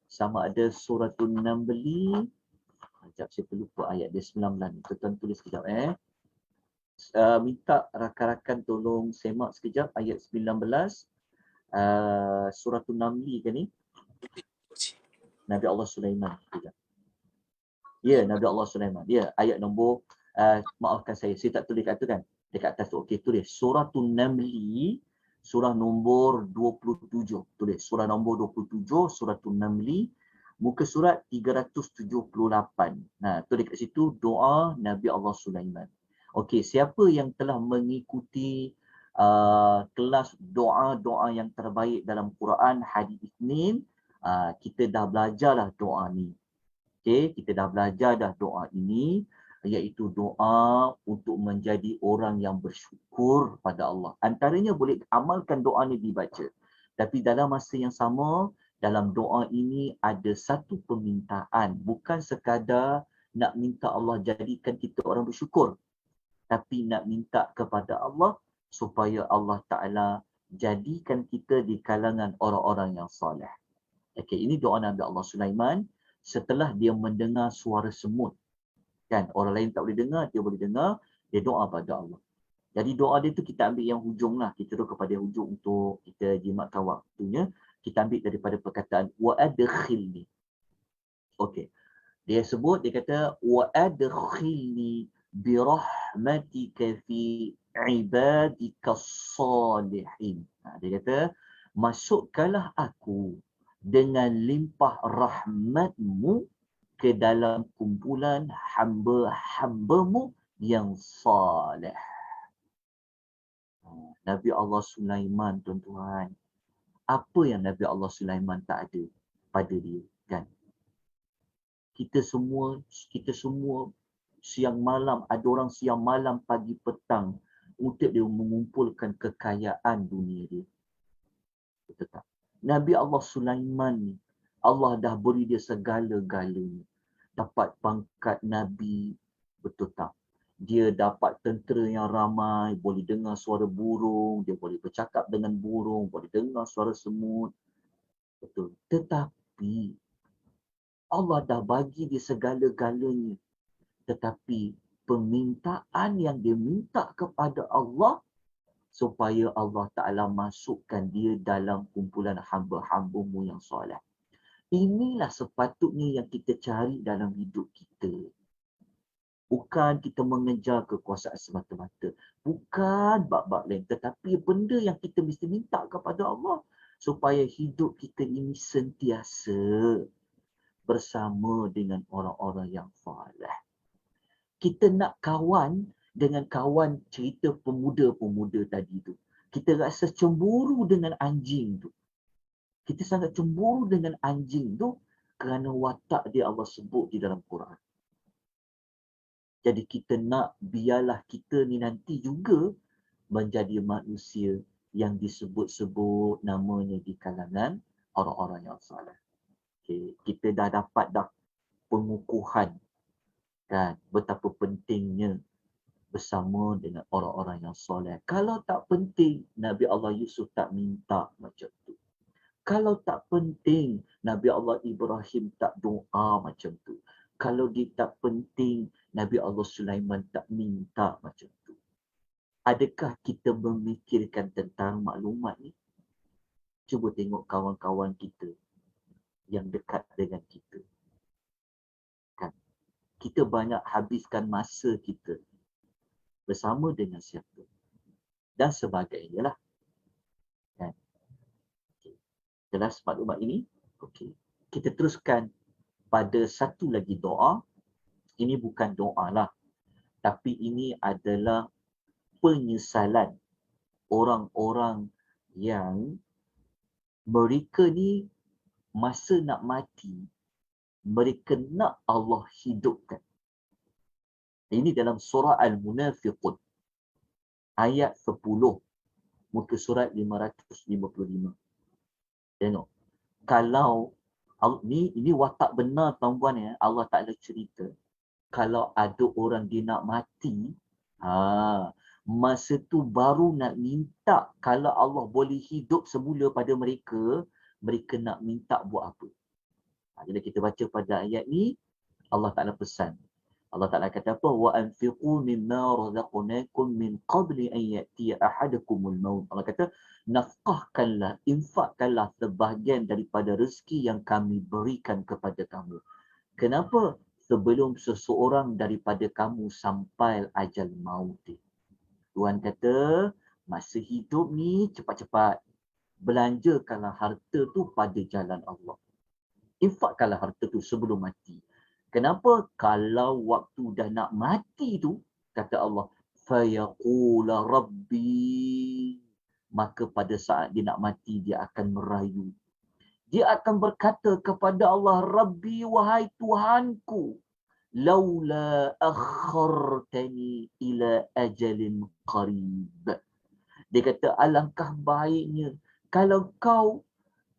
Sama ada suratul Namli. Sekejap, saya terlupa ayat dia 19 ni. Tuan tulis sekejap minta rakan-rakan tolong semak sekejap ayat 19. Suratul Namli ke ni? Nabi Allah Sulaiman. Sekejap. Ya, Nabi Allah Sulaiman. Ya, ayat nombor, maafkan saya tak tulis kat tu kan. Dekat atas tu, okey, tulis. Suratul Namli, surah nombor 27. Tulis, surah nombor 27, Suratul Namli, muka surat 378. Nah, tulis kat situ, doa Nabi Allah Sulaiman. Okey, siapa yang telah mengikuti kelas doa-doa yang terbaik dalam Quran, hadis Isnin, kita dah belajarlah doa ni. Okay, kita dah belajar dah doa ini, iaitu doa untuk menjadi orang yang bersyukur pada Allah. Antaranya boleh amalkan doa ini dibaca. Tapi dalam masa yang sama, dalam doa ini ada satu permintaan. Bukan sekadar nak minta Allah jadikan kita orang bersyukur. Tapi nak minta kepada Allah supaya Allah Ta'ala jadikan kita di kalangan orang-orang yang soleh. Okay, ini doa Nabi Allah Sulaiman. Setelah dia mendengar suara semut. Kan, orang lain tak boleh dengar, dia boleh dengar, dia doa pada Allah. Jadi doa dia tu kita ambil yang hujung lah. Kita terus kepada hujung untuk kita jimatkan waktunya. Kita ambil daripada perkataan wa'adkhilni. Okey. Dia sebut, dia kata wa'adkhilni birahmatika fi ibadika salihin. Dia kata, masukkanlah aku dengan limpah rahmatmu ke dalam kumpulan hamba-hambamu yang saleh. Nabi Allah Sulaiman, tuan-tuan. Apa yang Nabi Allah Sulaiman tak ada pada dia, kan? Kita semua siang malam, ada orang siang malam, pagi petang untuk dia mengumpulkan kekayaan dunia dia. Betul tak? Nabi Allah Sulaiman ni, Allah dah beri dia segala-galanya. Dapat pangkat Nabi, betul tak? Dia dapat tentera yang ramai, boleh dengar suara burung, dia boleh bercakap dengan burung, boleh dengar suara semut. Betul. Tetapi, Allah dah bagi dia segala-galanya. Tetapi, permintaan yang dia minta kepada Allah, supaya Allah Ta'ala masukkan dia dalam kumpulan hamba-hambamu yang soleh. Inilah sepatutnya yang kita cari dalam hidup kita. Bukan kita mengejar kekuasaan semata-mata. Bukan bab-bab lain. Tetapi benda yang kita mesti minta kepada Allah. Supaya hidup kita ini sentiasa bersama dengan orang-orang yang soleh. Kita nak kawan dengan kawan cerita pemuda-pemuda tadi tu. Kita rasa cemburu dengan anjing tu. Kita sangat cemburu dengan anjing tu kerana watak dia Allah sebut di dalam Quran. Jadi kita nak biarlah kita ni nanti juga menjadi manusia yang disebut-sebut namanya di kalangan orang-orang yang saleh. Okay. Kita dah dapat dah pengukuhan, kan, betapa pentingnya bersama dengan orang-orang yang soleh. Kalau tak penting, Nabi Allah Yusuf tak minta macam tu. Kalau tak penting, Nabi Allah Ibrahim tak doa macam tu. Kalau dia tak penting, Nabi Allah Sulaiman tak minta macam tu. Adakah kita memikirkan tentang maklumat ni? Cuba tengok kawan-kawan kita yang dekat dengan kita. Kan? Kita banyak habiskan masa kita bersama dengan siapa. Dan sebagainya lah. Kan? Okay. Jelas maklumat ini? Okey. Kita teruskan pada satu lagi doa. Ini bukan doa lah. Tapi ini adalah penyesalan orang-orang yang mereka ni masa nak mati, mereka nak Allah hidupkan. Ini dalam surah Al-Munafiqun. Ayat 10. Muka surat 555. Tengok. Kalau, ini watak benar tuan-tuan ya, Allah Ta'ala cerita. Kalau ada orang dia nak mati, masa tu baru nak minta kalau Allah boleh hidup semula pada mereka, mereka nak minta buat apa. Bila kita baca pada ayat ni, Allah Ta'ala pesan. Allah Ta'ala kata apa? Wa anfiqu mimma razaqnakum min qabli an ya'tiya ahadakumul maut. Allah kata, nafkahkanlah, infakkanlah sebahagian daripada rezeki yang kami berikan kepada kamu. Kenapa? Sebelum seseorang daripada kamu sampai ajal maut. Tuhan kata, masa hidup ni cepat-cepat belanjakanlah harta tu pada jalan Allah. Infakkanlah harta tu sebelum mati. Kenapa? Kalau waktu dah nak mati tu, kata Allah, fayaqula rabbi, maka pada saat dia nak mati, dia akan merayu. Dia akan berkata kepada Allah, Rabbi, wahai Tuhanku, laula akhartani ila ajalin qarib. Dia kata, alangkah baiknya kalau kau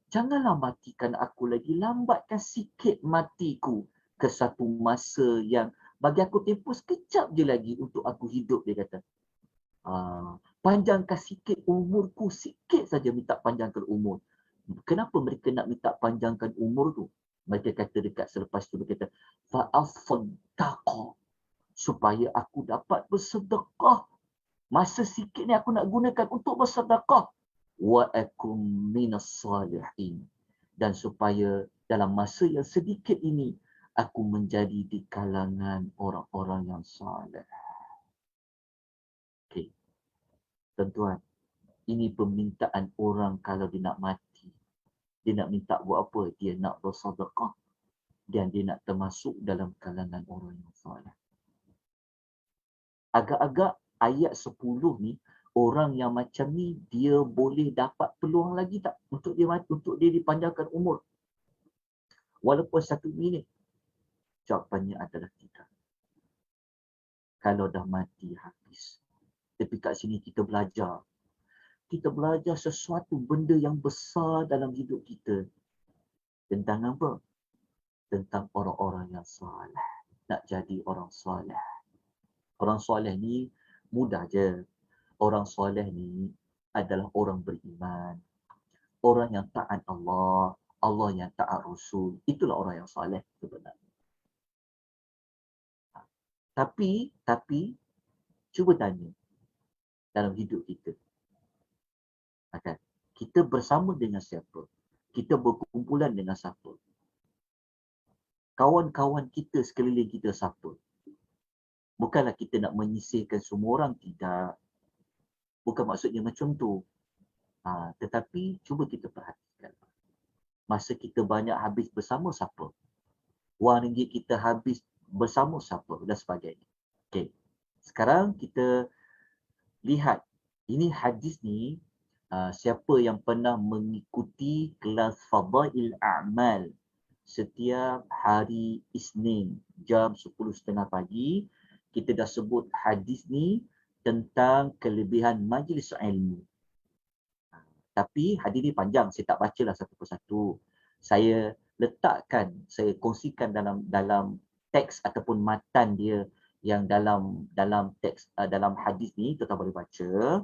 janganlah matikan aku lagi, lambatkan sikit matiku ke satu masa yang bagi aku tempoh sekejap je lagi untuk aku hidup, dia kata. Panjangkan sikit umurku, sikit saja minta panjangkan umur. Kenapa mereka nak minta panjangkan umur tu? Mereka kata dekat selepas tu, mereka kata, fa'asaddaqa, supaya aku dapat bersedekah. Masa sikit ni aku nak gunakan untuk bersedekah. Wa akum minas salihin. Dan supaya dalam masa yang sedikit ini, aku menjadi di kalangan orang-orang yang saleh. Okey. Tuan-tuan, ini permintaan orang kalau dia nak mati. Dia nak minta buat apa? Dia nak bersedekah. Dan dia nak termasuk dalam kalangan orang yang saleh. Agak-agak ayat 10 ni, orang yang macam ni, dia boleh dapat peluang lagi tak? Untuk dia dipanjangkan umur. Walaupun 1 minit. Jawapannya adalah tidak. Kalau dah mati, habis. Tapi kat sini kita belajar. Kita belajar sesuatu benda yang besar dalam hidup kita. Tentang apa? Tentang orang-orang yang soleh. Nak jadi orang soleh. Orang soleh ni mudah je. Orang soleh ni adalah orang beriman. Orang yang taat Allah. Allah yang taat Rasul. Itulah orang yang soleh sebenarnya. Tapi, cuba tanya dalam hidup kita. Kita bersama dengan siapa? Kita berkumpulan dengan siapa? Kawan-kawan kita sekeliling kita siapa? Bukanlah kita nak menyisihkan semua orang, tidak. Bukan maksudnya macam tu. Tetapi cuba kita perhatikan. Masa kita banyak habis bersama siapa? Wang ringgit kita habis bersama siapa? Dan sebagainya. Okey. Sekarang kita lihat. Ini hadis ni, siapa yang pernah mengikuti kelas Fadail A'mal setiap hari Isnin jam 10.30 pagi, kita dah sebut hadis ni tentang kelebihan majlis ilmu. Tapi hadis ni panjang, saya tak bacalah satu persatu. Saya letakkan, saya kongsikan dalam teks ataupun matan dia yang dalam teks dalam hadis ni kita boleh baca.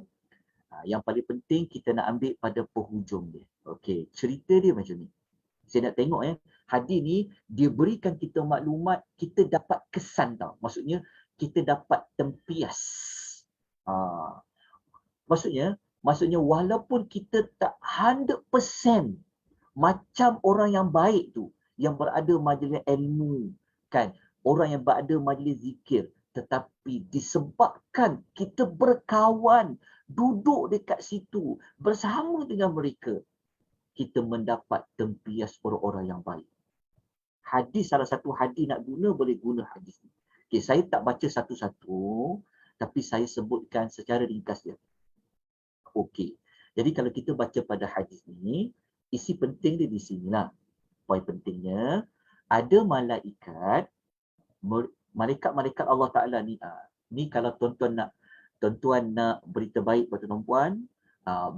Yang paling penting kita nak ambil pada penghujung dia. Okey, cerita dia macam ni. Saya nak tengok hadis ni dia berikan kita maklumat, kita dapat kesan tau. Maksudnya kita dapat tempias. Maksudnya walaupun kita tak 100% macam orang yang baik tu, yang berada majlis ilmu, kan, orang yang berada majlis zikir, tetapi disebabkan kita berkawan, duduk dekat situ bersama dengan mereka, kita mendapat tempias orang-orang yang baik. Hadis, salah satu hadis nak guna, boleh guna hadis ni. Okay, saya tak baca satu-satu, tapi saya sebutkan secara ringkas dia. Okey. Jadi kalau kita baca pada hadis ni, isi penting dia di sinilah. Poin pentingnya, ada malaikat, malaikat Allah Ta'ala ni, ni kalau tuan-tuan nak berita baik pada tuan-puan,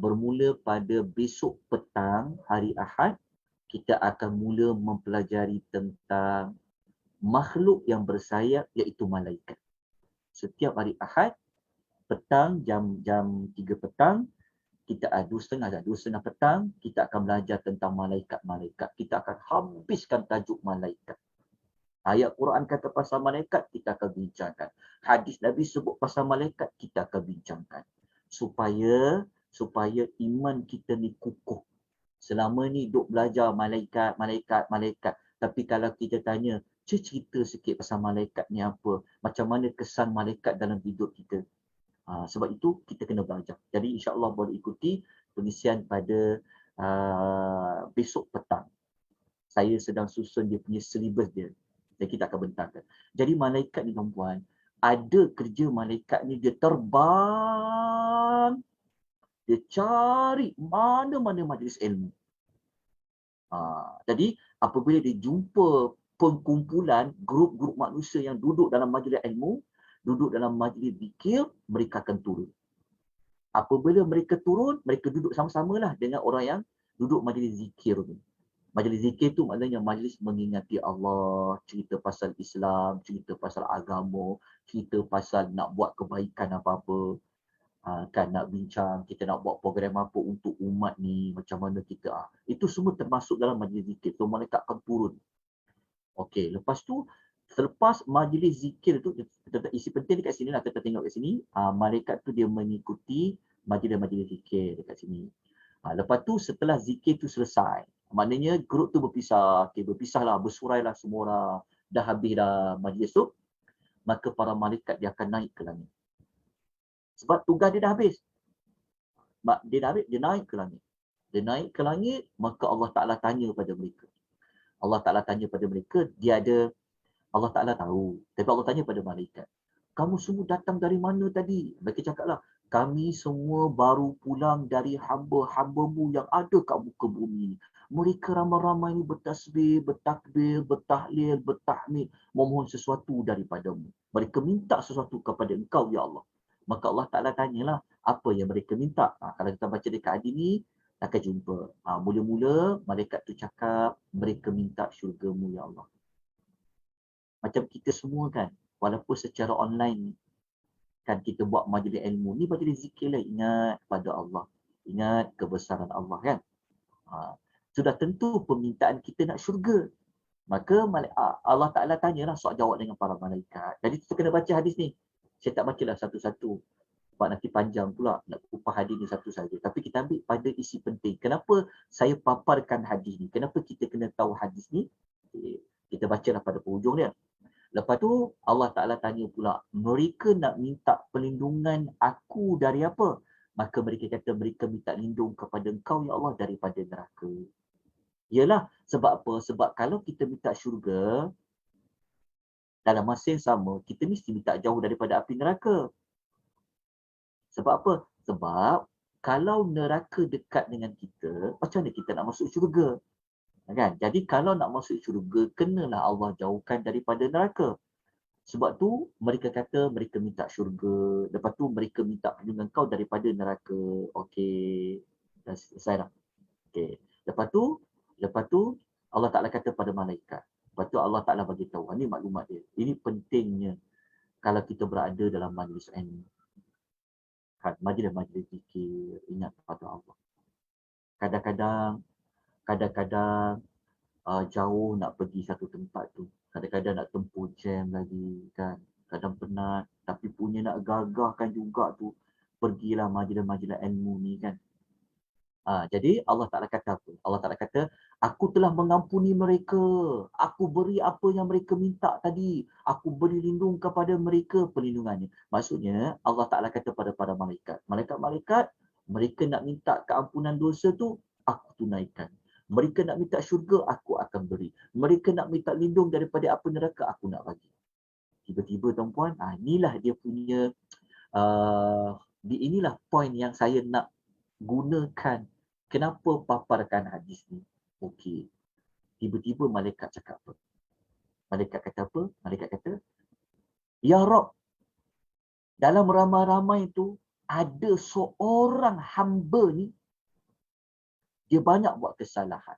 bermula pada besok petang, hari Ahad, kita akan mula mempelajari tentang makhluk yang bersayap, iaitu malaikat. Setiap hari Ahad, petang, jam 3 petang, kita 2:30 petang, kita akan belajar tentang malaikat-malaikat. Kita akan habiskan tajuk malaikat. Ayat Quran kata pasal malaikat, kita akan bincangkan. Hadis Nabi sebut pasal malaikat, kita akan bincangkan. Supaya iman kita ni kukuh. Selama ni duk belajar malaikat. Tapi kalau kita tanya, cerita sikit pasal malaikat ni apa? Macam mana kesan malaikat dalam hidup kita? Sebab itu kita kena belajar. Jadi insya-Allah boleh ikuti pengisian pada besok petang. Saya sedang susun dia punya syllabus dia. Dan kita akan bentangkan. Jadi malaikat ni tuan-puan, ada kerja malaikat ni dia terbang, dia cari mana-mana majlis ilmu. Jadi apabila dia jumpa pengkumpulan grup-grup manusia yang duduk dalam majlis ilmu, duduk dalam majlis zikir, mereka akan turun. Apabila mereka turun, mereka duduk sama-samalah dengan orang yang duduk majlis zikir tu. Majlis zikir tu maknanya majlis mengingati Allah, cerita pasal Islam, cerita pasal agama, cerita pasal nak buat kebaikan apa-apa. Kan nak bincang, kita nak buat program apa untuk umat ni, macam mana kita. Itu semua termasuk dalam majlis zikir. So malaikat akan turun. Okey, lepas tu, selepas majlis zikir tu, isi penting dekat sini lah, kita tengok kat sini, malaikat tu dia mengikuti majlis-majlis zikir dekat sini. Lepas tu setelah zikir tu selesai, maknanya grup tu berpisah, berpisahlah, bersurailah semua orang, dah habis dah majlis tu, maka para malaikat dia akan naik ke langit. Sebab tugas dia dah habis. Dia naik ke langit. Dia naik ke langit, maka Allah Ta'ala tanya pada mereka. Allah Ta'ala tanya pada mereka, Allah Ta'ala tahu. Tapi Allah tanya pada malaikat, kamu semua datang dari mana tadi? Mereka cakaplah, kami semua baru pulang dari hamba-hambamu yang ada kat muka bumi ni. Mereka ramai-ramai ni bertasbih, bertakbir, bertahlil, bertahmid, memohon sesuatu daripadamu. Mereka minta sesuatu kepada engkau, ya Allah. Maka Allah Ta'ala tanyalah, apa yang mereka minta? Kalau kita baca dekat hadis ni, akan jumpa. Mula-mula, malaikat tu cakap, mereka minta syurgamu, ya Allah. Macam kita semua kan, walaupun secara online kan kita buat majlis ilmu ni, majlis zikir lah, ingat pada Allah, ingat kebesaran Allah kan. Sudah tentu permintaan kita nak syurga, maka Allah Ta'ala tanyalah, soal jawab dengan para malaikat. Jadi kita kena baca hadis ni. Saya tak bacalah satu-satu, sebab nanti panjang pula nak kupas hadis ni satu saja. Tapi kita ambil pada isi penting. Kenapa saya paparkan hadis ni? Kenapa kita kena tahu hadis ni? Kita bacalah pada penghujung dia. Lepas tu Allah Ta'ala tanya pula, mereka nak minta perlindungan aku dari apa? Maka mereka kata, mereka minta lindung kepada engkau, ya Allah, daripada neraka. Yalah, sebab apa? Sebab kalau kita minta syurga, dalam masa yang sama, kita mesti minta jauh daripada api neraka. Sebab apa? Sebab kalau neraka dekat dengan kita, macam mana kita nak masuk syurga? Kan? Jadi kalau nak masuk syurga, kenalah Allah jauhkan daripada neraka. Sebab tu mereka kata mereka minta syurga. Lepas tu mereka minta perlindungan kau daripada neraka. Okey. Dah selesai dah. Okey. Lepas tu Allah Ta'ala kata pada malaikat. Lepas tu Allah Ta'ala bagi tahu. Ini maklumat dia. Ini pentingnya kalau kita berada dalam majlis ilmu. Majlis-majlis zikir, ingat kepada Allah. Kadang-kadang jauh nak pergi satu tempat tu. Kadang-kadang nak tempuh jam lagi kan. Kadang penat tapi punya nak gagahkan juga tu. Pergilah majlis-majlis ilmu ni kan. Jadi Allah Ta'ala kata apa? Allah Ta'ala kata, aku telah mengampuni mereka. Aku beri apa yang mereka minta tadi. Aku beri lindung kepada mereka perlindungannya. Maksudnya Allah Ta'ala kata pada para malaikat. Malaikat-malaikat, mereka nak minta keampunan dosa tu, aku tunaikan. Mereka nak minta syurga, aku akan beri. Mereka nak minta lindung daripada api neraka, aku nak bagi. Tiba-tiba tuan-puan, inilah dia punya, inilah poin yang saya nak gunakan. Kenapa paparkan hadis ni? Okey. Tiba-tiba malaikat cakap apa? Malaikat kata apa? Malaikat kata, Ya Rabb, dalam ramai-ramai itu ada seorang hamba ni, dia banyak buat kesalahan.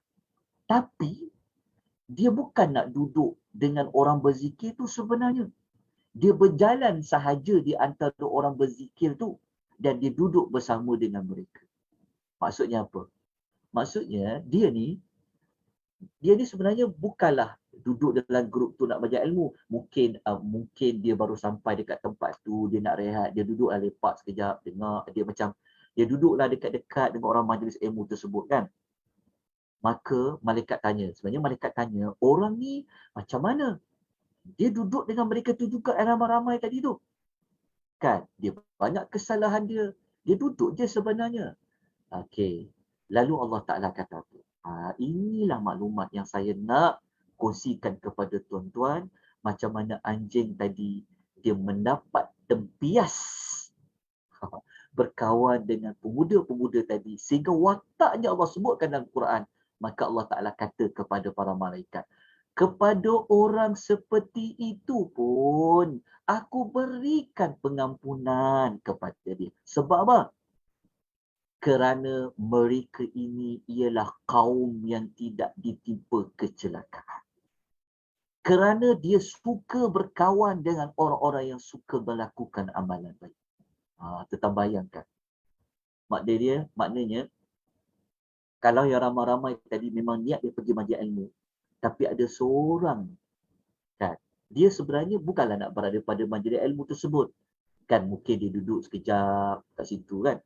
Tapi, dia bukan nak duduk dengan orang berzikir tu sebenarnya. Dia berjalan sahaja di antara orang berzikir tu dan dia duduk bersama dengan mereka. Maksudnya apa? Maksudnya dia ni sebenarnya bukanlah duduk dalam grup tu nak belajar ilmu. Mungkin dia baru sampai dekat tempat tu, dia nak rehat, dia duduklah lepak sekejap, dengar, dia duduklah dekat-dekat dengan orang majlis ilmu tersebut kan. Maka malaikat tanya, orang ni macam mana? Dia duduk dengan mereka tu juga ramai-ramai tadi tu. Kan? Dia banyak kesalahan dia. Dia duduk je sebenarnya. Okey. Lalu Allah Ta'ala kata apa? Inilah maklumat yang saya nak kongsikan kepada tuan-tuan. Macam mana anjing tadi, dia mendapat tempias berkawan dengan pemuda-pemuda tadi. Sehingga wataknya Allah sebutkan dalam Quran. Maka Allah Ta'ala kata kepada para malaikat, kepada orang seperti itu pun, aku berikan pengampunan kepada dia. Sebab apa? Kerana mereka ini ialah kaum yang tidak ditimpa kecelakaan. Kerana dia suka berkawan dengan orang-orang yang suka melakukan amalan baik. Tetap bayangkan. Maknanya, kalau yang ramai-ramai tadi memang niat dia pergi majlis ilmu, tapi ada seorang, kan, dia sebenarnya bukanlah nak berada pada majlis ilmu tersebut. Kan mungkin dia duduk sekejap kat situ kan.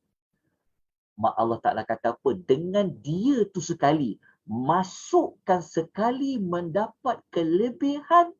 Allah Ta'ala kata apa? Dengan dia tu sekali, masukkan sekali mendapat kelebihan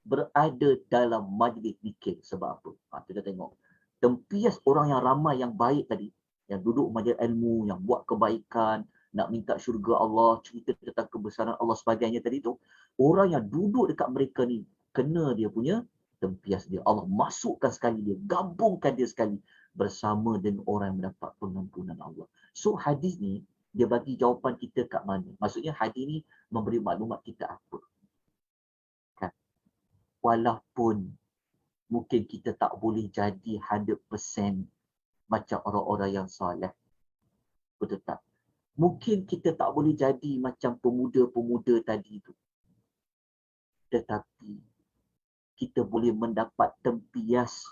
berada dalam majlis zikir. Sebab apa? Kita tengok. Tempias orang yang ramai yang baik tadi, yang duduk majlis ilmu, yang buat kebaikan, nak minta syurga Allah, cerita tentang kebesaran Allah sebagainya tadi tu, orang yang duduk dekat mereka ni, kena dia punya tempias dia. Allah masukkan sekali dia, gabungkan dia sekali bersama dengan orang yang mendapat pengampunan Allah. So hadis ni, dia bagi jawapan kita kat mana? Maksudnya hadis ni memberi maklumat kita apa? Kan? Walaupun mungkin kita tak boleh jadi 100% macam orang-orang yang soleh. Betul tak? Mungkin kita tak boleh jadi macam pemuda-pemuda tadi tu. Tetapi kita boleh mendapat tempias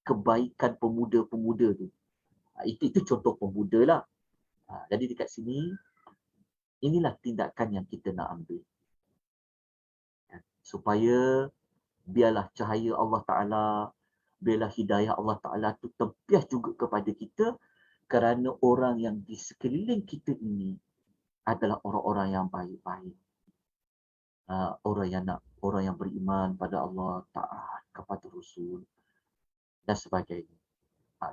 kebaikan pemuda-pemuda tu. Itu contoh pemuda lah. Jadi dekat sini, inilah tindakan yang kita nak ambil. Supaya biarlah cahaya Allah Ta'ala, biarlah hidayah Allah Ta'ala tu tempias juga kepada kita, kerana orang yang di sekeliling kita ini adalah orang-orang yang baik-baik. Orang yang beriman pada Allah, taat kepada Rasul dan sebagainya.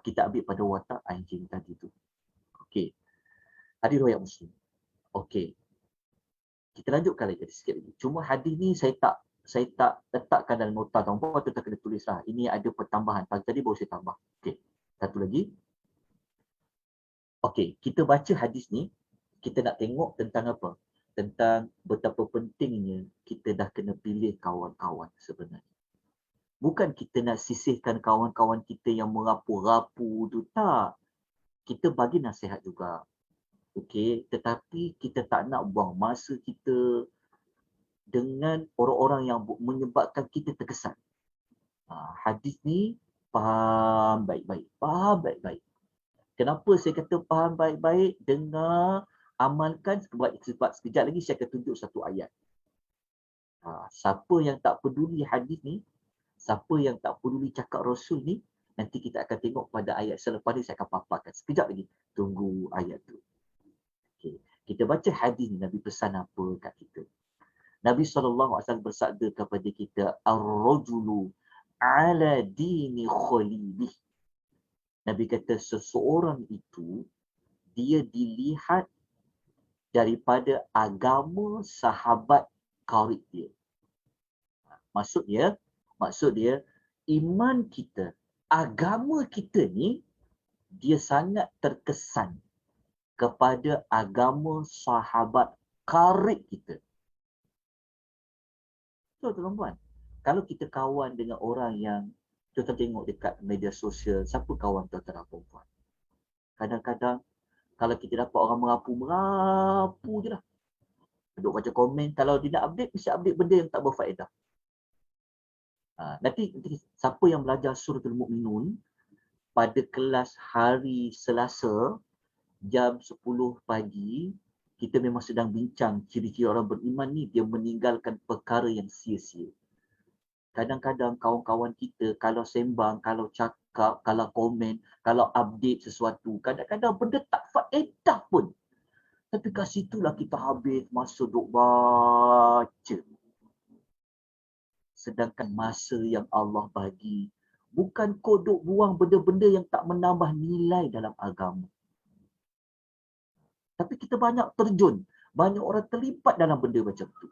Kita ambil pada watak anjing tadi tu. Okey. Hadis riwayat Muslim. Okey. Kita lanjutkan lagi sikit lagi. Cuma hadis ni saya tak letakkan dalam nota tuan-puan, tu tak kena tulislah. Ini ada pertambahan. Pagi tadi baru saya tambah. Okey. Satu lagi. Okey, kita baca hadis ni, kita nak tengok tentang apa? Tentang betapa pentingnya kita dah kena pilih kawan-kawan sebenarnya. Bukan kita nak sisihkan kawan-kawan kita yang merapu-rapu tu, tak. Kita bagi nasihat juga. Okey, tetapi kita tak nak buang masa kita dengan orang-orang yang menyebabkan kita terkesan. Hadis ni faham baik-baik. Faham baik-baik. Kenapa saya kata faham baik-baik? Dengar, amalkan. Sebab sekejap lagi saya akan tunjuk satu ayat. Siapa yang tak peduli hadis ni, siapa yang tak peduli cakap Rasul ni, nanti kita akan tengok pada ayat selepas ni saya akan paparkan. Sekejap lagi. Tunggu ayat tu. Okay. Kita baca hadis ni, Nabi pesan apa kat kita. Nabi SAW bersabda kepada kita, Ar-rajulu ala dini khalilih. Nabi kata seseorang itu, dia dilihat daripada agama sahabat karib dia. Maksud dia, iman kita, agama kita ni, dia sangat terkesan kepada agama sahabat karib kita. So, tuan-tuan, kalau kita kawan dengan orang yang, kita tengok dekat media sosial, siapa kawan tuan-tuan perempuan? Kadang-kadang, kalau kita dapat orang merapu je lah. Duduk baca komen, kalau dia nak update, mesti update benda yang tak berfaedah. Nanti siapa yang belajar Suratul Mukminun, pada kelas hari Selasa, jam 10 pagi, kita memang sedang bincang ciri-ciri orang beriman ni, dia meninggalkan perkara yang sia-sia. Kadang-kadang kawan-kawan kita kalau sembang, kalau cakap, kalau komen, kalau update sesuatu, kadang-kadang benda tak faedah pun. Tapi kat situlah kita habis masa duk baca. Sedangkan masa yang Allah bagi, bukan kau duk buang benda-benda yang tak menambah nilai dalam agama. Tapi kita banyak terjun, banyak orang terlibat dalam benda macam tu.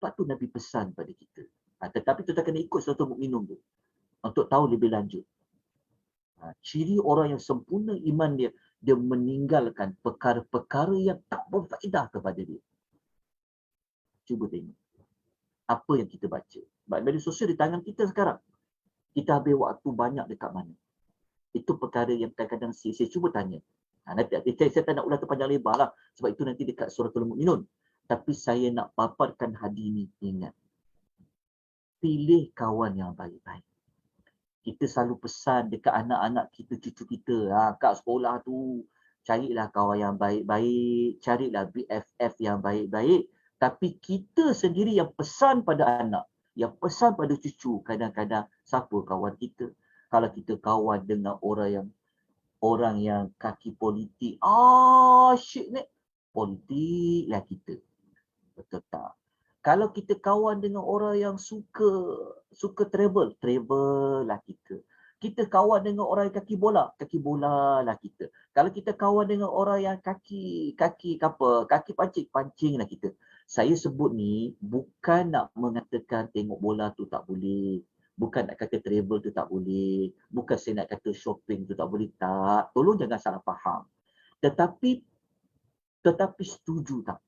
Sebab tu Nabi pesan pada kita. Tetapi kita kena ikut Suratul Mukminun tu untuk tahu lebih lanjut. Ciri orang yang sempurna iman dia, dia meninggalkan perkara-perkara yang tak berfaedah kepada dia. Cuba tengok. Apa yang kita baca. Sebab media sosial di tangan kita sekarang. Kita habis waktu banyak dekat mana. Itu perkara yang kadang-kadang saya cuba tanya. Nanti saya tak nak ulang terpanjang lebar lah. Sebab itu nanti dekat Suratul Mukminun. Tapi saya nak paparkan hadis ni, ingat. Pilih kawan yang baik-baik. Kita selalu pesan dekat anak-anak kita, cucu kita. Kat sekolah tu, carilah kawan yang baik-baik. Carilah BFF yang baik-baik. Tapi kita sendiri yang pesan pada anak. Yang pesan pada cucu. Kadang-kadang, siapa kawan kita? Kalau kita kawan dengan orang yang kaki politik. Asyik ni. Politik lah kita. Betul tak? Kalau kita kawan dengan orang yang suka travel lah kita. Kita kawan dengan orang yang kaki bola lah kita. Kalau kita kawan dengan orang yang kaki pancing lah kita. Saya sebut ni bukan nak mengatakan tengok bola tu tak boleh. Bukan nak kata travel tu tak boleh. Bukan saya nak kata shopping tu tak boleh. Tak. Tolong jangan salah faham. Tetapi setuju tak?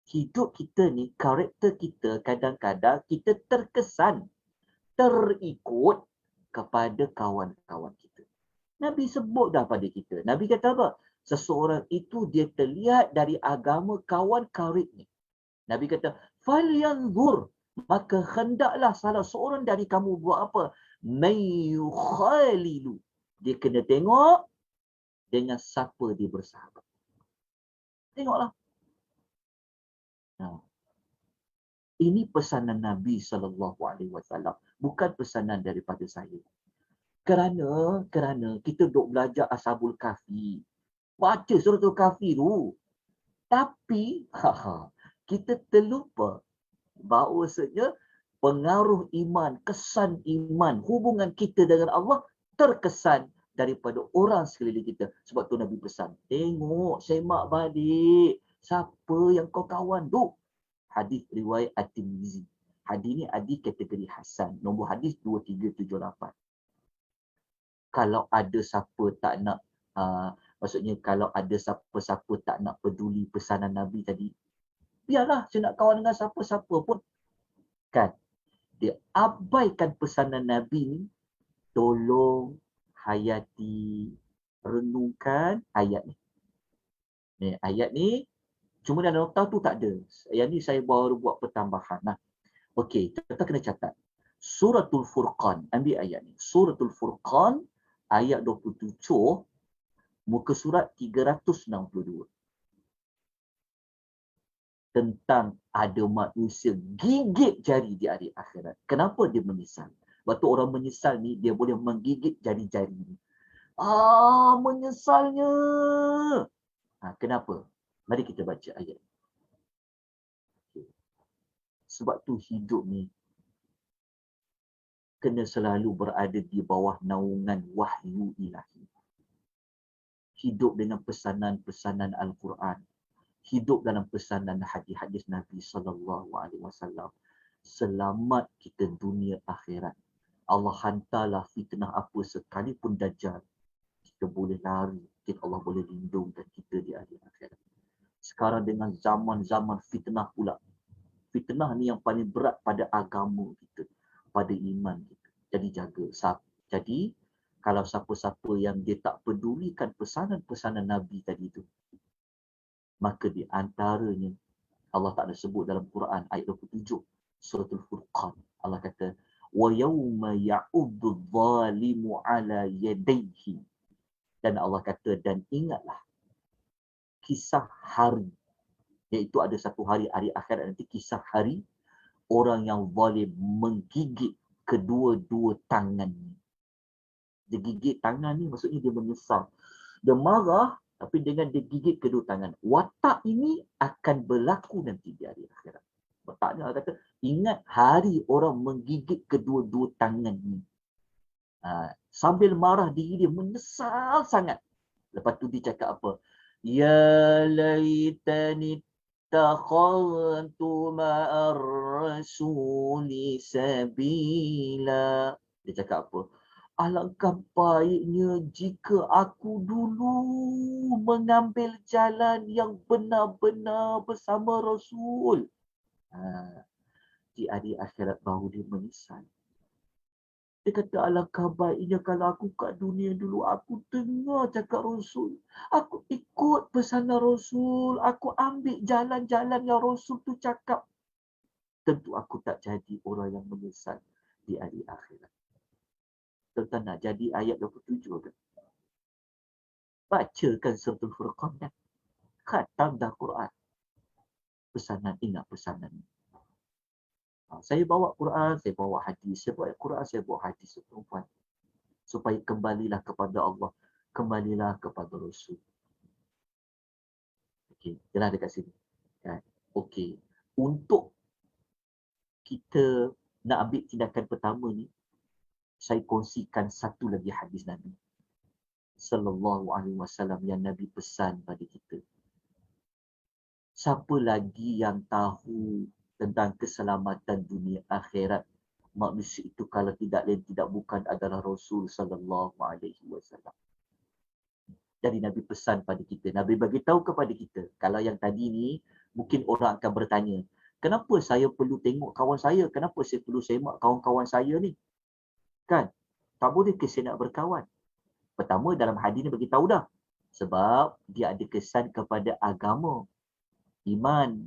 Hidup kita ni, karakter kita kadang-kadang kita terkesan, terikut kepada kawan-kawan kita. Nabi sebut dah pada kita. Nabi kata apa? Seseorang itu dia terlihat dari agama kawan karib ni. Nabi kata, falyanzur, maka hendaklah salah seorang dari kamu buat apa? Mayukhalilu. Dia kena tengok dengan siapa dia bersahabat. Tengoklah. Ini pesanan Nabi SAW. Bukan pesanan daripada saya. Kerana kita duk belajar Ashabul Kahfi. Baca Suratul Kahfi tu. Tapi, kita terlupa bahawasanya pengaruh iman, kesan iman, hubungan kita dengan Allah terkesan daripada orang sekeliling kita. Sebab tu Nabi pesan, tengok, semak balik. Siapa yang kau kawan tu? Hadis riwayat At-Tirmizi. Hadis ni hadis kategori Hasan. Nombor hadis 2378. Kalau ada siapa tak nak, maksudnya kalau ada siapa-siapa tak nak peduli pesanan Nabi tadi, biarlah saya nak kawan dengan siapa-siapa pun. Kan? Dia abaikan pesanan Nabi ni, tolong hayati, renungkan ayat ni. Ayat ni, cuma dalam nota tu tak ada. Yang ni saya baru buat pertambahan. Okey, kita kena catat. Suratul Furqan. Ambil ayat ni. Suratul Furqan ayat 27 muka surat 362. Tentang ada manusia gigit jari di hari akhirat. Kenapa dia menyesal? Waktu orang menyesal ni, dia boleh menggigit jari-jari ni. Menyesalnya. Kenapa? Mari kita baca ayat. Sebab tu hidup ni kena selalu berada di bawah naungan wahyu ilahi. Hidup dengan pesanan-pesanan Al-Quran. Hidup dalam pesanan hadis-hadis Nabi SAW. Selamat kita dunia akhirat. Allah hantarlah fitnah apa sekalipun Dajjal. Kita boleh lari. Allah boleh lindungkan kita di hari akhirat. Sekarang dengan zaman-zaman fitnah pula. Fitnah ni yang paling berat pada agama kita. Pada iman kita. Jadi jaga. Jadi kalau siapa-siapa yang dia tak pedulikan pesanan-pesanan Nabi tadi tu, maka di antaranya Allah Ta'ala sebut dalam Quran ayat 27 suratul Furqan. Allah kata, wa yawma ya'uddu dhalimu ala yadayhi. Dan Allah kata, dan ingatlah kisah hari, iaitu ada satu hari akhirat nanti, kisah hari orang yang zalim menggigit kedua-dua tangannya. Dia gigit tangan ni maksudnya dia menyesal. Dia marah, tapi dengan dia gigit kedua tangan. Watak ini akan berlaku nanti di hari akhirat. Wataknya Allah kata, ingat hari orang menggigit kedua-dua tangan ni. Sambil marah diri dia, menyesal sangat. Lepas tu dia cakap apa? Ya laitani takhadtu ma'ar rasuli sabila. Dia cakap apa? Alangkah baiknya jika aku dulu mengambil jalan yang benar-benar bersama Rasul. Di hari akhirat baru dia menyesal. Dia kata, alangkah baiknya kalau aku kat dunia dulu, aku dengar cakap Rasul. Aku ikut pesanan Rasul. Aku ambil jalan-jalan yang Rasul tu cakap. Tentu aku tak jadi orang yang menyesal di hari akhirat. Tuan-tuan nak jadi ayat 27 kan? Bacakan suratul Furqan kan? Khatam dah Quran. Pesanan, ingat pesanan. Saya bawa Quran, saya bawa hadis. Saya bawa Quran, saya bawa hadis. Tuan-tuan. Supaya kembalilah kepada Allah. Kembalilah kepada Rasul. Okey, jelas dekat sini. Kan? Okey. Untuk kita nak ambil tindakan pertama ni, saya kongsikan satu lagi hadis Nabi sallallahu alaihi wasallam yang Nabi pesan pada kita. Siapa lagi yang tahu tentang keselamatan dunia akhirat manusia itu kalau tidak lain tidak bukan adalah Rasul sallallahu alaihi wasallam. Jadi Nabi pesan pada kita, Nabi bagi tahu kepada kita. Kalau yang tadi ni mungkin orang akan bertanya, kenapa saya perlu tengok kawan saya? Kenapa saya perlu semak kawan-kawan saya ni? Kan? Tak boleh ke saya nak berkawan? Pertama, dalam hadis ni bagi tahu dah. Sebab dia ada kesan kepada agama, iman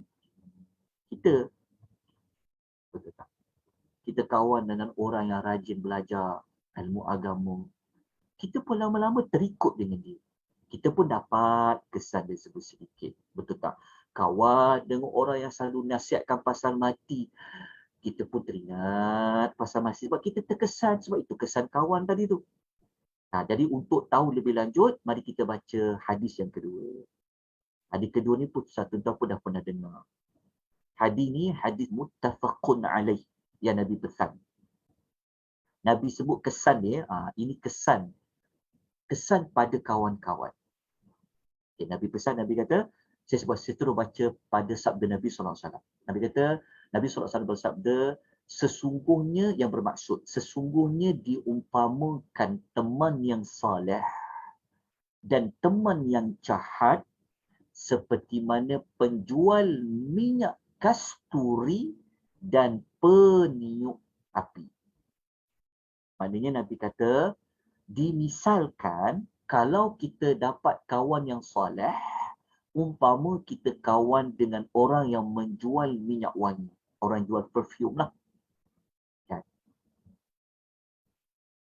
kita. Betul tak? Kita kawan dengan orang yang rajin belajar ilmu agama. Kita pun lama-lama terikut dengan dia. Kita pun dapat kesan dia sedikit. Betul tak? Kawan dengan orang yang selalu nasihatkan pasal mati. Kita pun teringat pasal mati. Sebab kita terkesan. Sebab itu kesan kawan tadi tu. Jadi untuk tahu lebih lanjut, mari kita baca hadis yang kedua. Hadis kedua ni pun tuan-tuan pun dah pernah dengar. Hadis ni hadis muttafaqun alaih yang Nabi pesan. Nabi sebut kesan dia, ini kesan. Kesan pada kawan-kawan. Okay, Nabi pesan, Nabi kata, saya terus baca pada sabda Nabi SAW. Nabi kata, Nabi SAW bersabda, sesungguhnya yang bermaksud, sesungguhnya diumpamakan teman yang saleh dan teman yang jahat seperti mana penjual minyak kasturi dan peniup api. Maknanya Nabi kata, dimisalkan kalau kita dapat kawan yang soleh, umpama kita kawan dengan orang yang menjual minyak wangi. Orang jual perfume lah. Kan?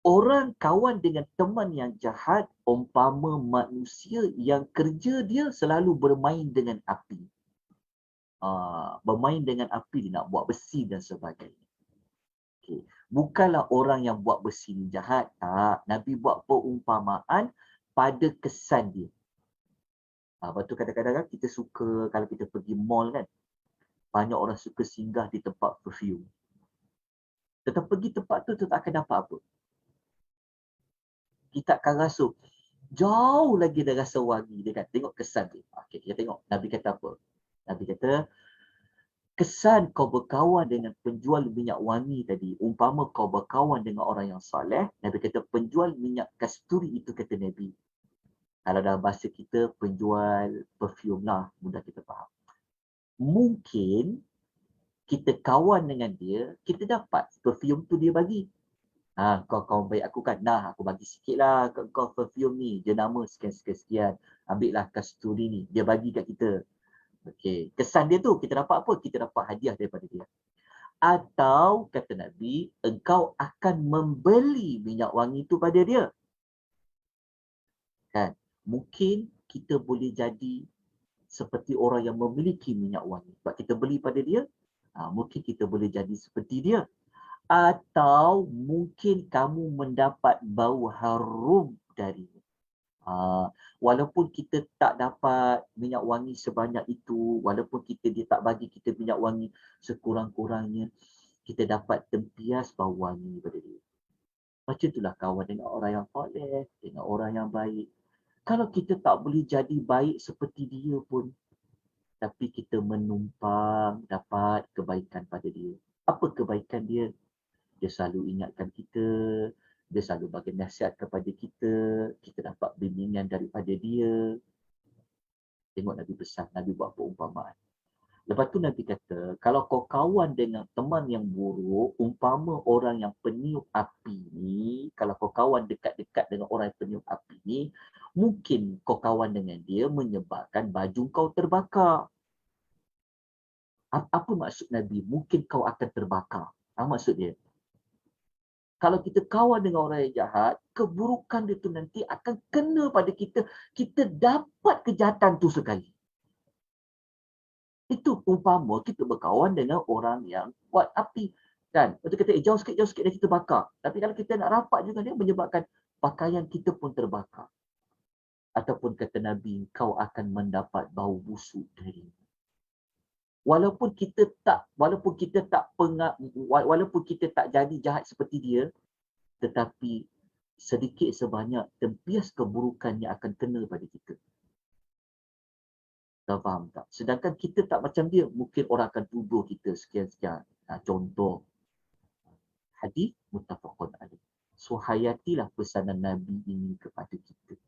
Orang kawan dengan teman yang jahat umpama manusia yang kerja dia selalu bermain dengan api. Bermain dengan api, dia nak buat besi dan sebagainya. Okay. Bukanlah orang yang buat besi ni jahat. Tak. Nabi buat perumpamaan pada kesan dia. Lepas tu kadang-kadang kita suka, kalau kita pergi mall kan, banyak orang suka singgah di tempat perfume. Tetap pergi tempat tu tak akan dapat apa. Kita akan rasa jauh lagi dah rasa wangi dia kan. Tengok kesan dia. Okay, kita tengok Nabi kata apa. Nabi kata, kesan kau berkawan dengan penjual minyak wangi tadi, umpama kau berkawan dengan orang yang soleh, Nabi kata penjual minyak kasturi itu, kata Nabi. Kalau dalam bahasa kita, penjual perfume lah, mudah kita faham. Mungkin kita kawan dengan dia, kita dapat perfume tu dia bagi. Kau kawan baik aku kan, aku bagi sikit lah kau perfume ni, jenama sekian-sekian, ambil lah kasturi ni, dia bagi kat kita. Okey, kesan dia tu kita dapat apa? Kita dapat hadiah daripada dia. Atau kata Nabi, engkau akan membeli minyak wangi tu pada dia. Kan? Mungkin kita boleh jadi seperti orang yang memiliki minyak wangi. Sebab kita beli pada dia, mungkin kita boleh jadi seperti dia. Atau mungkin kamu mendapat bau harum darinya. Walaupun kita tak dapat minyak wangi sebanyak itu, walaupun dia tak bagi kita minyak wangi sekurang-kurangnya, kita dapat tempias bau wangi pada dia. Macam itulah kawan dengan orang yang soleh, dengan orang yang baik. Kalau kita tak boleh jadi baik seperti dia pun, tapi kita menumpang dapat kebaikan pada dia. Apa kebaikan dia? Dia selalu ingatkan kita, dia selalu bagi nasihat kepada kita dapat bimbingan daripada dia. Tengok Nabi pesan, Nabi buat perumpamaan. Lepas tu Nabi kata, kalau kau kawan dengan teman yang buruk, umpama orang yang peniup api ni, kalau kau kawan dekat-dekat dengan orang yang peniup api ni, mungkin kau kawan dengan dia menyebabkan baju kau terbakar. Apa maksud Nabi? Mungkin kau akan terbakar. Apa maksud dia? Kalau kita kawan dengan orang yang jahat, keburukan dia tu nanti akan kena pada kita. Kita dapat kejahatan tu sekali. Itu umpama kita berkawan dengan orang yang buat api. Kan? Lepas tu kata, jauh sikit dan kita bakar. Tapi kalau kita nak rapat juga dia menyebabkan pakaian kita pun terbakar. Ataupun kata Nabi, kau akan mendapat bau busuk darinya. Walaupun kita tak jadi jahat seperti dia, tetapi sedikit sebanyak tempias keburukannya akan kena pada kita. Tak faham tak? Sedangkan kita tak macam dia, mungkin orang akan tuduh kita sekian-sekian. Contoh, hadis muttafaqun alaih. So hayatilah pesanan Nabi ini kepada kita.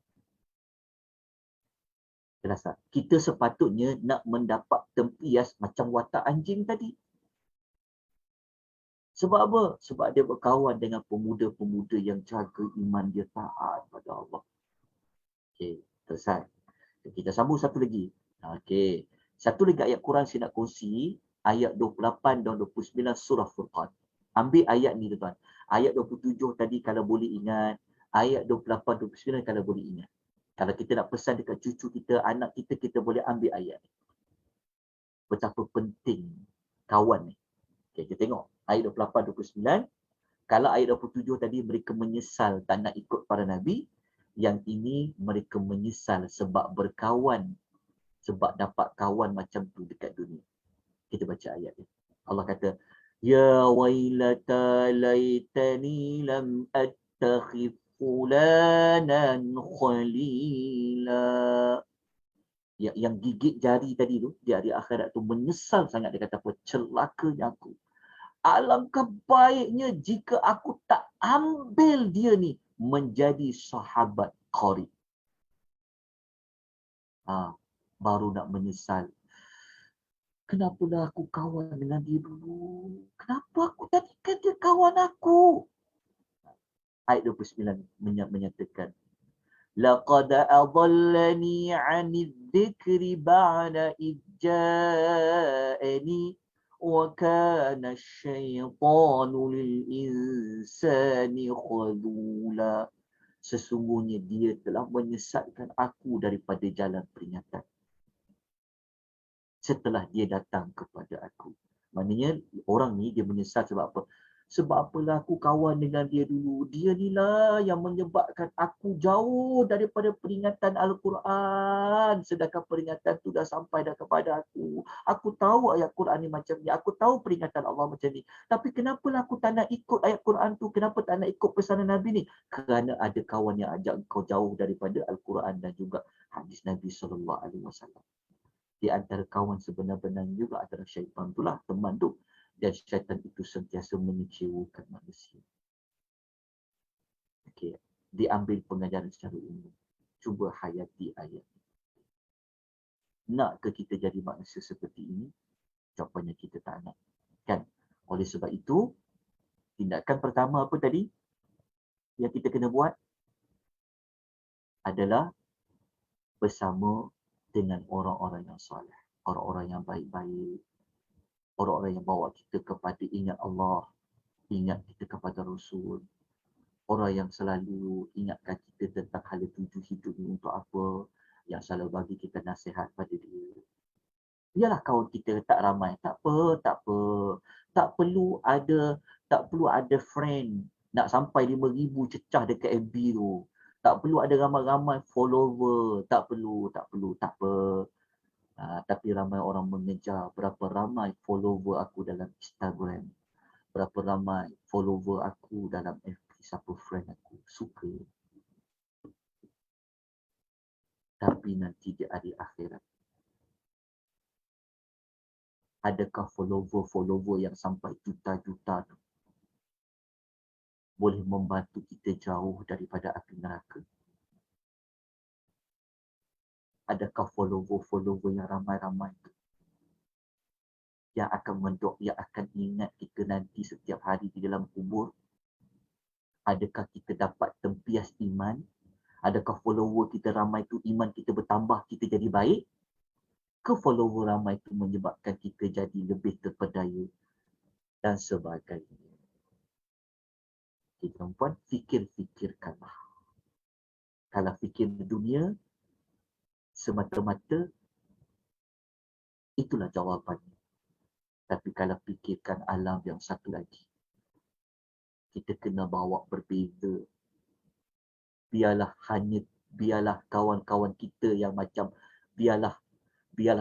Jelas tak? Kita sepatutnya nak mendapat tempias macam watak anjing tadi. Sebab apa? Sebab dia berkawan dengan pemuda-pemuda yang jaga iman dia, taat pada Allah. Okey, selesai. Kita sambung satu lagi. Okey. Satu lagi ayat Quran saya nak kongsi, ayat 28 dan 29 surah Furqan. Ambil ayat ni tuan. Ayat 27 tadi kalau boleh ingat, ayat 28 29 kalau boleh ingat. Kalau kita nak pesan dekat cucu kita, anak kita, kita boleh ambil ayat ni. Betapa penting kawan ni. Okay, kita tengok ayat 28 29. Kalau ayat 27 tadi mereka menyesal tak nak ikut para nabi, yang ini mereka menyesal sebab berkawan, sebab dapat kawan macam tu dekat dunia. Kita baca ayat ni. Allah kata, ya wailata laitani lam attakhidh fulanan khalila. Yang gigit jari tadi tu, di hari akhirat tu menyesal sangat. Dia kata apa? Celakanya aku. Alangkah baiknya jika aku tak ambil dia ni menjadi sahabat qarib. Baru nak menyesal. Kenapalah aku kawan dengan dia dulu? Kenapa aku jadikan dia kawan aku? Ayat 29 menyatakan, laqad adallani 'anidh dhikri ba'da idh ja'ani وَكَانَ الشَّيْطَانُ لِلْإِنسَانِ خَذُولًا. Sesungguhnya dia telah menyesatkan aku daripada jalan peringatan setelah dia datang kepada aku. Maknanya orang ni dia menyesal sebab apa? Sebab apalah aku kawan dengan dia dulu. Dia ni lah yang menyebabkan aku jauh daripada peringatan Al-Quran. Sedangkan peringatan tu dah sampai dah kepada aku. Aku tahu ayat Quran ni macam ni. Aku tahu peringatan Allah macam ni. Tapi kenapalah aku tak nak ikut ayat Quran tu? Kenapa tak nak ikut pesanan Nabi ni? Kerana ada kawan yang ajak kau jauh daripada Al-Quran dan juga hadis Nabi SAW. Di antara kawan sebenar-benarnya juga antara syaitan itulah, teman tu. Dan syaitan itu sentiasa mengecewakan manusia. Okey, diambil pengajaran secara umum. Cuba hayati ayat. Nak ke kita jadi manusia seperti ini? Jawapannya kita tak nak. Kan? Oleh sebab itu, tindakan pertama apa tadi yang kita kena buat adalah bersama dengan orang-orang yang soleh, orang-orang yang baik-baik, orang-orang yang bawa kita kepada ingat Allah, ingat kita kepada Rasul, orang yang selalu ingatkan kita tentang hala tuju hidup ni untuk apa, yang selalu bagi kita nasihat pada dia. Yalah kawan kita tak ramai, tak apa, tak apa. Tak perlu ada friend nak sampai 5,000 cecah dekat FB tu. Tak perlu ada ramai-ramai follower, tak perlu, tak apa. Tapi ramai orang mengejar berapa ramai follower aku dalam Instagram. Berapa ramai follower aku dalam FB, siapa friend aku suka. Tapi nanti di hari akhirat, adakah follower yang sampai juta-juta tu boleh membantu kita jauh daripada api neraka? Adakah follower yang ramai-ramai tu yang akan ingat kita nanti setiap hari di dalam kubur? Adakah kita dapat tempias iman? Adakah follower kita ramai tu iman kita bertambah, kita jadi baik? Ke follower ramai tu menyebabkan kita jadi lebih terpedaya dan sebagainya? Tuan-tuan, fikir-fikirkanlah. Kalau fikir dunia semata-mata, itulah jawapannya. Tapi kalau fikirkan alam yang satu lagi, kita kena bawa berbeza. Biarlah kawan-kawan kita yang macam, biarlah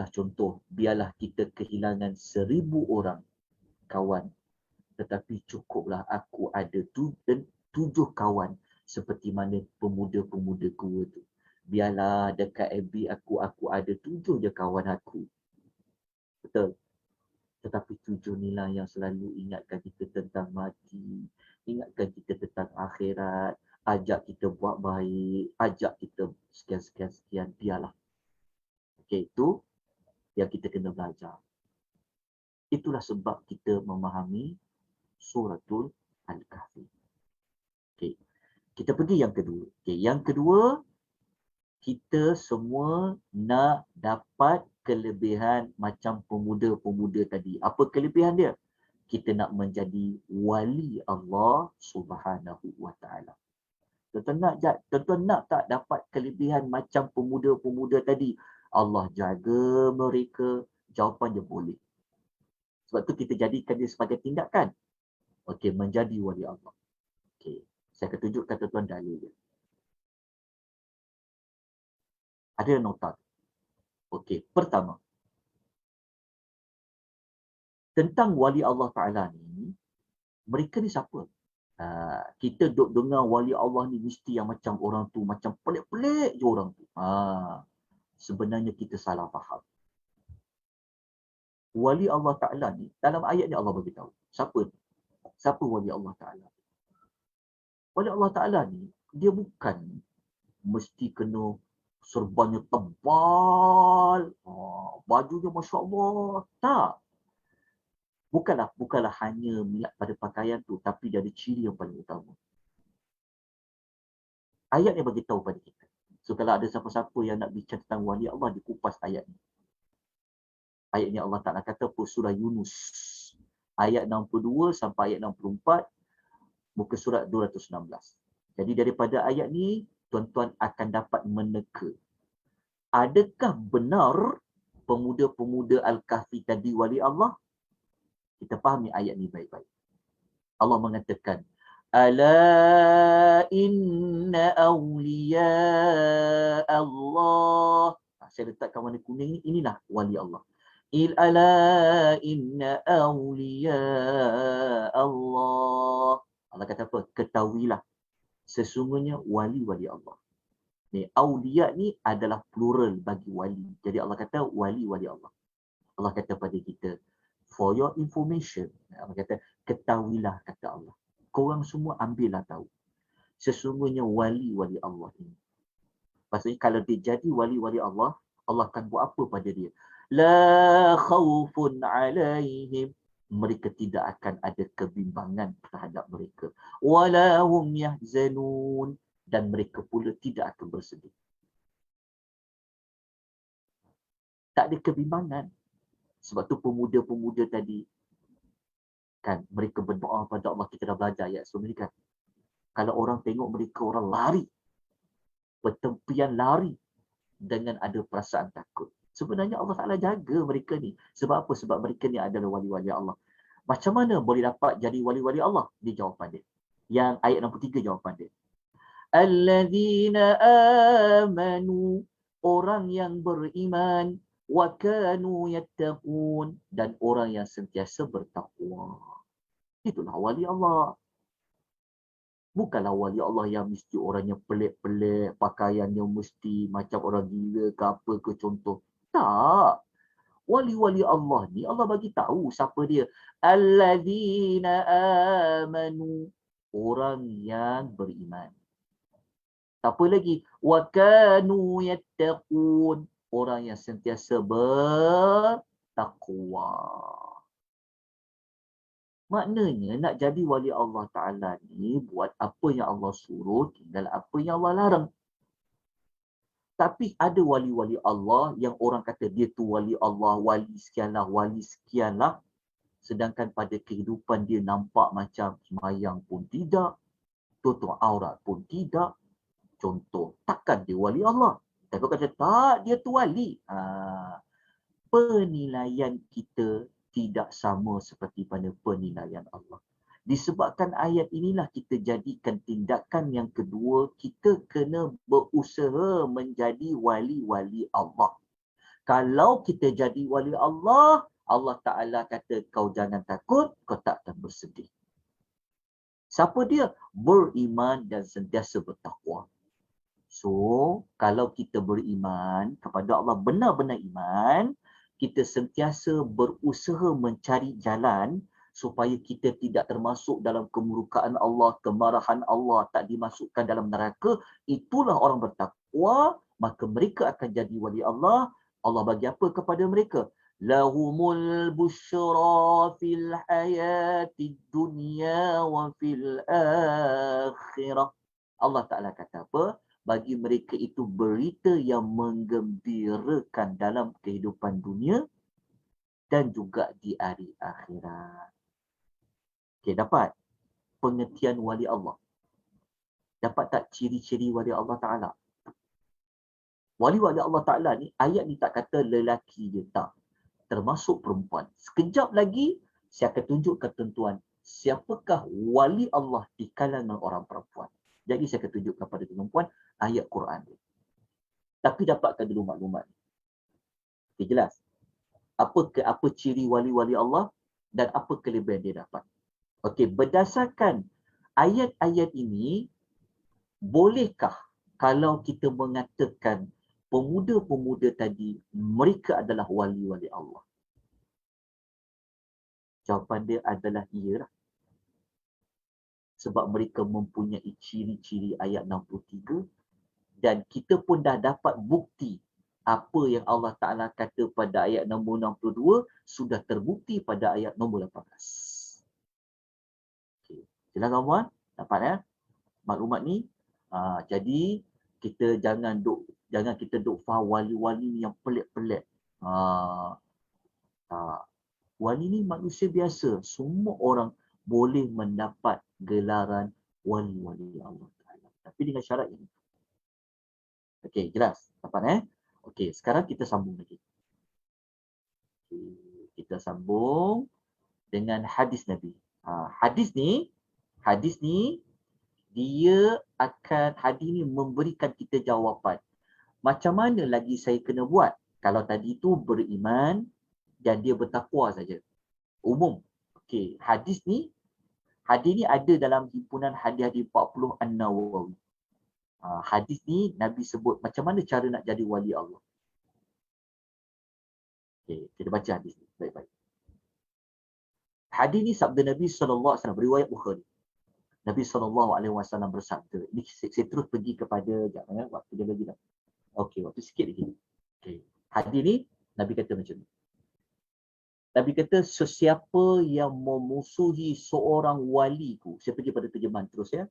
contoh, biarlah kita kehilangan 1,000 orang kawan. Tetapi cukuplah aku ada 7 kawan seperti mana pemuda-pemuda tua tu. Biarlah dekat FB aku ada 7 je kawan aku. Betul. Tetapi 7 inilah yang selalu ingatkan kita tentang mati, ingatkan kita tentang akhirat, ajak kita buat baik, ajak kita sekian-sekian, biarlah. Okey, itu yang kita kena belajar. Itulah sebab kita memahami suratul Al-Kahfi. Okey, kita pergi yang kedua. Okey, yang kedua, kita semua nak dapat kelebihan macam pemuda-pemuda tadi. Apa kelebihan dia? Kita nak menjadi wali Allah Subhanahu wa taala. Tuan-tuan nak tak dapat kelebihan macam pemuda-pemuda tadi? Allah jaga mereka. Jawapannya boleh. Sebab tu kita jadikan dia sebagai tindakan. Okey, menjadi wali Allah. Okey, saya akan tunjukkan tuan-tuan dalil dia. Ada nota. Okey, pertama, tentang wali Allah Ta'ala ni, mereka ni siapa? Kita duk dengar wali Allah ni mesti yang macam orang tu, macam pelik-pelik je orang tu. Sebenarnya kita salah faham. Wali Allah Ta'ala ni, dalam ayat ni Allah beritahu. Siapa? Siapa wali Allah Ta'ala? Wali Allah Ta'ala ni, dia bukan mesti kena serbannya tebal, bajunya Masya Allah. Tak. Bukanlah hanya melihat pada pakaian tu, tapi dia ada ciri yang paling utama. Ayat yang beritahu pada kita. So kalau ada siapa-siapa yang nak bincang tentang wali Allah, dikupas ayat ni. Ayat ni Allah Ta'ala kata surah Yunus. Ayat 62 sampai ayat 64, muka surat 216. Jadi daripada ayat ni, tuan-tuan akan dapat meneka. Adakah benar pemuda-pemuda Al-Kahfi tadi wali Allah? Kita fahami ayat ni baik-baik. Allah mengatakan, Ala inna awliya Allah. Saya letakkan warna kuning ni, inilah wali Allah. Ala inna awliya Allah. Allah kata apa? Ketahuilah, sesungguhnya wali-wali Allah. Ni, awliya ni adalah plural bagi wali. Jadi Allah kata wali-wali Allah. Allah kata pada kita, for your information. Allah kata, ketahuilah, kata Allah. Korang semua ambillah tahu. Sesungguhnya wali-wali Allah ini. Maksudnya kalau dia jadi wali-wali Allah, Allah akan buat apa pada dia? La khawfun alaihim. Mereka tidak akan ada kebimbangan terhadap mereka. Wala hum yahzanun. Dan mereka pula tidak akan bersedih. Tak ada kebimbangan. Sebab tu pemuda-pemuda tadi, kan, mereka berdoa pada Allah. Kita dah belajar ayat sebelum ni kan. Kalau orang tengok mereka, orang lari. Bertempian lari dengan ada perasaan takut. Sebenarnya Allah Ta'ala jaga mereka ni. Sebab apa? Sebab mereka ni adalah wali-wali Allah. Macam mana boleh dapat jadi wali-wali Allah? Dia jawapan dia. Yang ayat 63 jawapan dia. Alladzina amanu. Orang yang beriman. Wa kanu yattaqun. Dan orang yang sentiasa bertakwa. Itulah wali Allah. Bukanlah wali Allah yang mesti orangnya pelik-pelik, pakaiannya mesti macam orang gila ke apa ke contoh. Tak. Wali-wali Allah ni Allah bagi tahu siapa dia. Alladzina amanu. Orang yang beriman. Apa lagi? Wa kanu yattaqun. Orang yang sentiasa bertakwa. Maknanya nak jadi wali Allah Ta'ala ni buat apa yang Allah suruh, tinggal apa yang Allah larang. Tapi ada wali-wali Allah yang orang kata dia tu wali Allah, wali sekianlah. Sedangkan pada kehidupan dia nampak macam semayang pun tidak, tutup aurat pun tidak. Contoh, takkan dia wali Allah? Tapi kata tak, dia tu wali. Penilaian kita tidak sama seperti pada penilaian Allah. Disebabkan ayat inilah kita jadikan tindakan yang kedua, kita kena berusaha menjadi wali-wali Allah. Kalau kita jadi wali Allah, Allah Ta'ala kata kau jangan takut, kau tak akan bersedih. Siapa dia? Beriman dan sentiasa bertakwa. So, kalau kita beriman kepada Allah, benar-benar iman, kita sentiasa berusaha mencari jalan supaya kita tidak termasuk dalam kemurkaan Allah, kemarahan Allah, tak dimasukkan dalam neraka. Itulah orang bertakwa, maka mereka akan jadi wali Allah. Allah bagi apa kepada mereka? Lahumul busyra fil hayati dunya wa fil akhirah. Allah Ta'ala kata apa? Bagi mereka itu berita yang menggembirakan dalam kehidupan dunia dan juga di hari akhirat. Okey, dapat pengertian wali Allah. Dapat tak ciri-ciri wali Allah Ta'ala? Wali-wali Allah Ta'ala ni, ayat ni tak kata lelaki je, tak. Termasuk perempuan. Sekejap lagi, saya akan tunjukkan tuan-tuan, siapakah wali Allah di kalangan orang perempuan. Jadi saya akan tunjukkan pada tuan-tuan ayat Quran dia. Tapi dapatkan dulu maklumat. Okay, jelas? Apa ciri wali-wali Allah dan apa kelebihan dia dapat. Okey, berdasarkan ayat-ayat ini, bolehkah kalau kita mengatakan pemuda-pemuda tadi mereka adalah wali-wali Allah? Jawapan dia adalah iyalah. Sebab mereka mempunyai ciri-ciri ayat 63 dan kita pun dah dapat bukti apa yang Allah Ta'ala kata pada ayat nombor 62 sudah terbukti pada ayat nombor 18. Okay. Jelas kawan? Dapat ya? Maklumat ni. Jadi kita jangan kita duk faham wali-wali yang pelik-pelik. Tak. Wali ni manusia biasa. Semua orang boleh mendapat gelaran wali-wali Allah Ta'ala. Tapi dengan syarat ini. Okey, jelas? Dapat Okey, sekarang kita sambung lagi. Okay, kita sambung dengan hadis Nabi. Hadis ni dia akan hadis ni memberikan kita jawapan. Macam mana lagi saya kena buat? Kalau tadi tu beriman dan dia bertakwa saja. Umum. Okey, hadis ni ada dalam himpunan hadis-hadis 40 An-Nawawi. Hadis ni Nabi sebut macam mana cara nak jadi wali Allah. Okey, kita baca hadis ni baik-baik. Hadis ni sabda Nabi SAW, riwayat Bukhari. Nabi SAW bersabda. Ini saya terus pergi kepada, waktu dia lagi dah. Okey, waktu sikit lagi. Okey. Hadis ni Nabi kata macam ni. Nabi kata, sesiapa yang memusuhi seorang waliku, saya pergi pada terjemahan terus ya.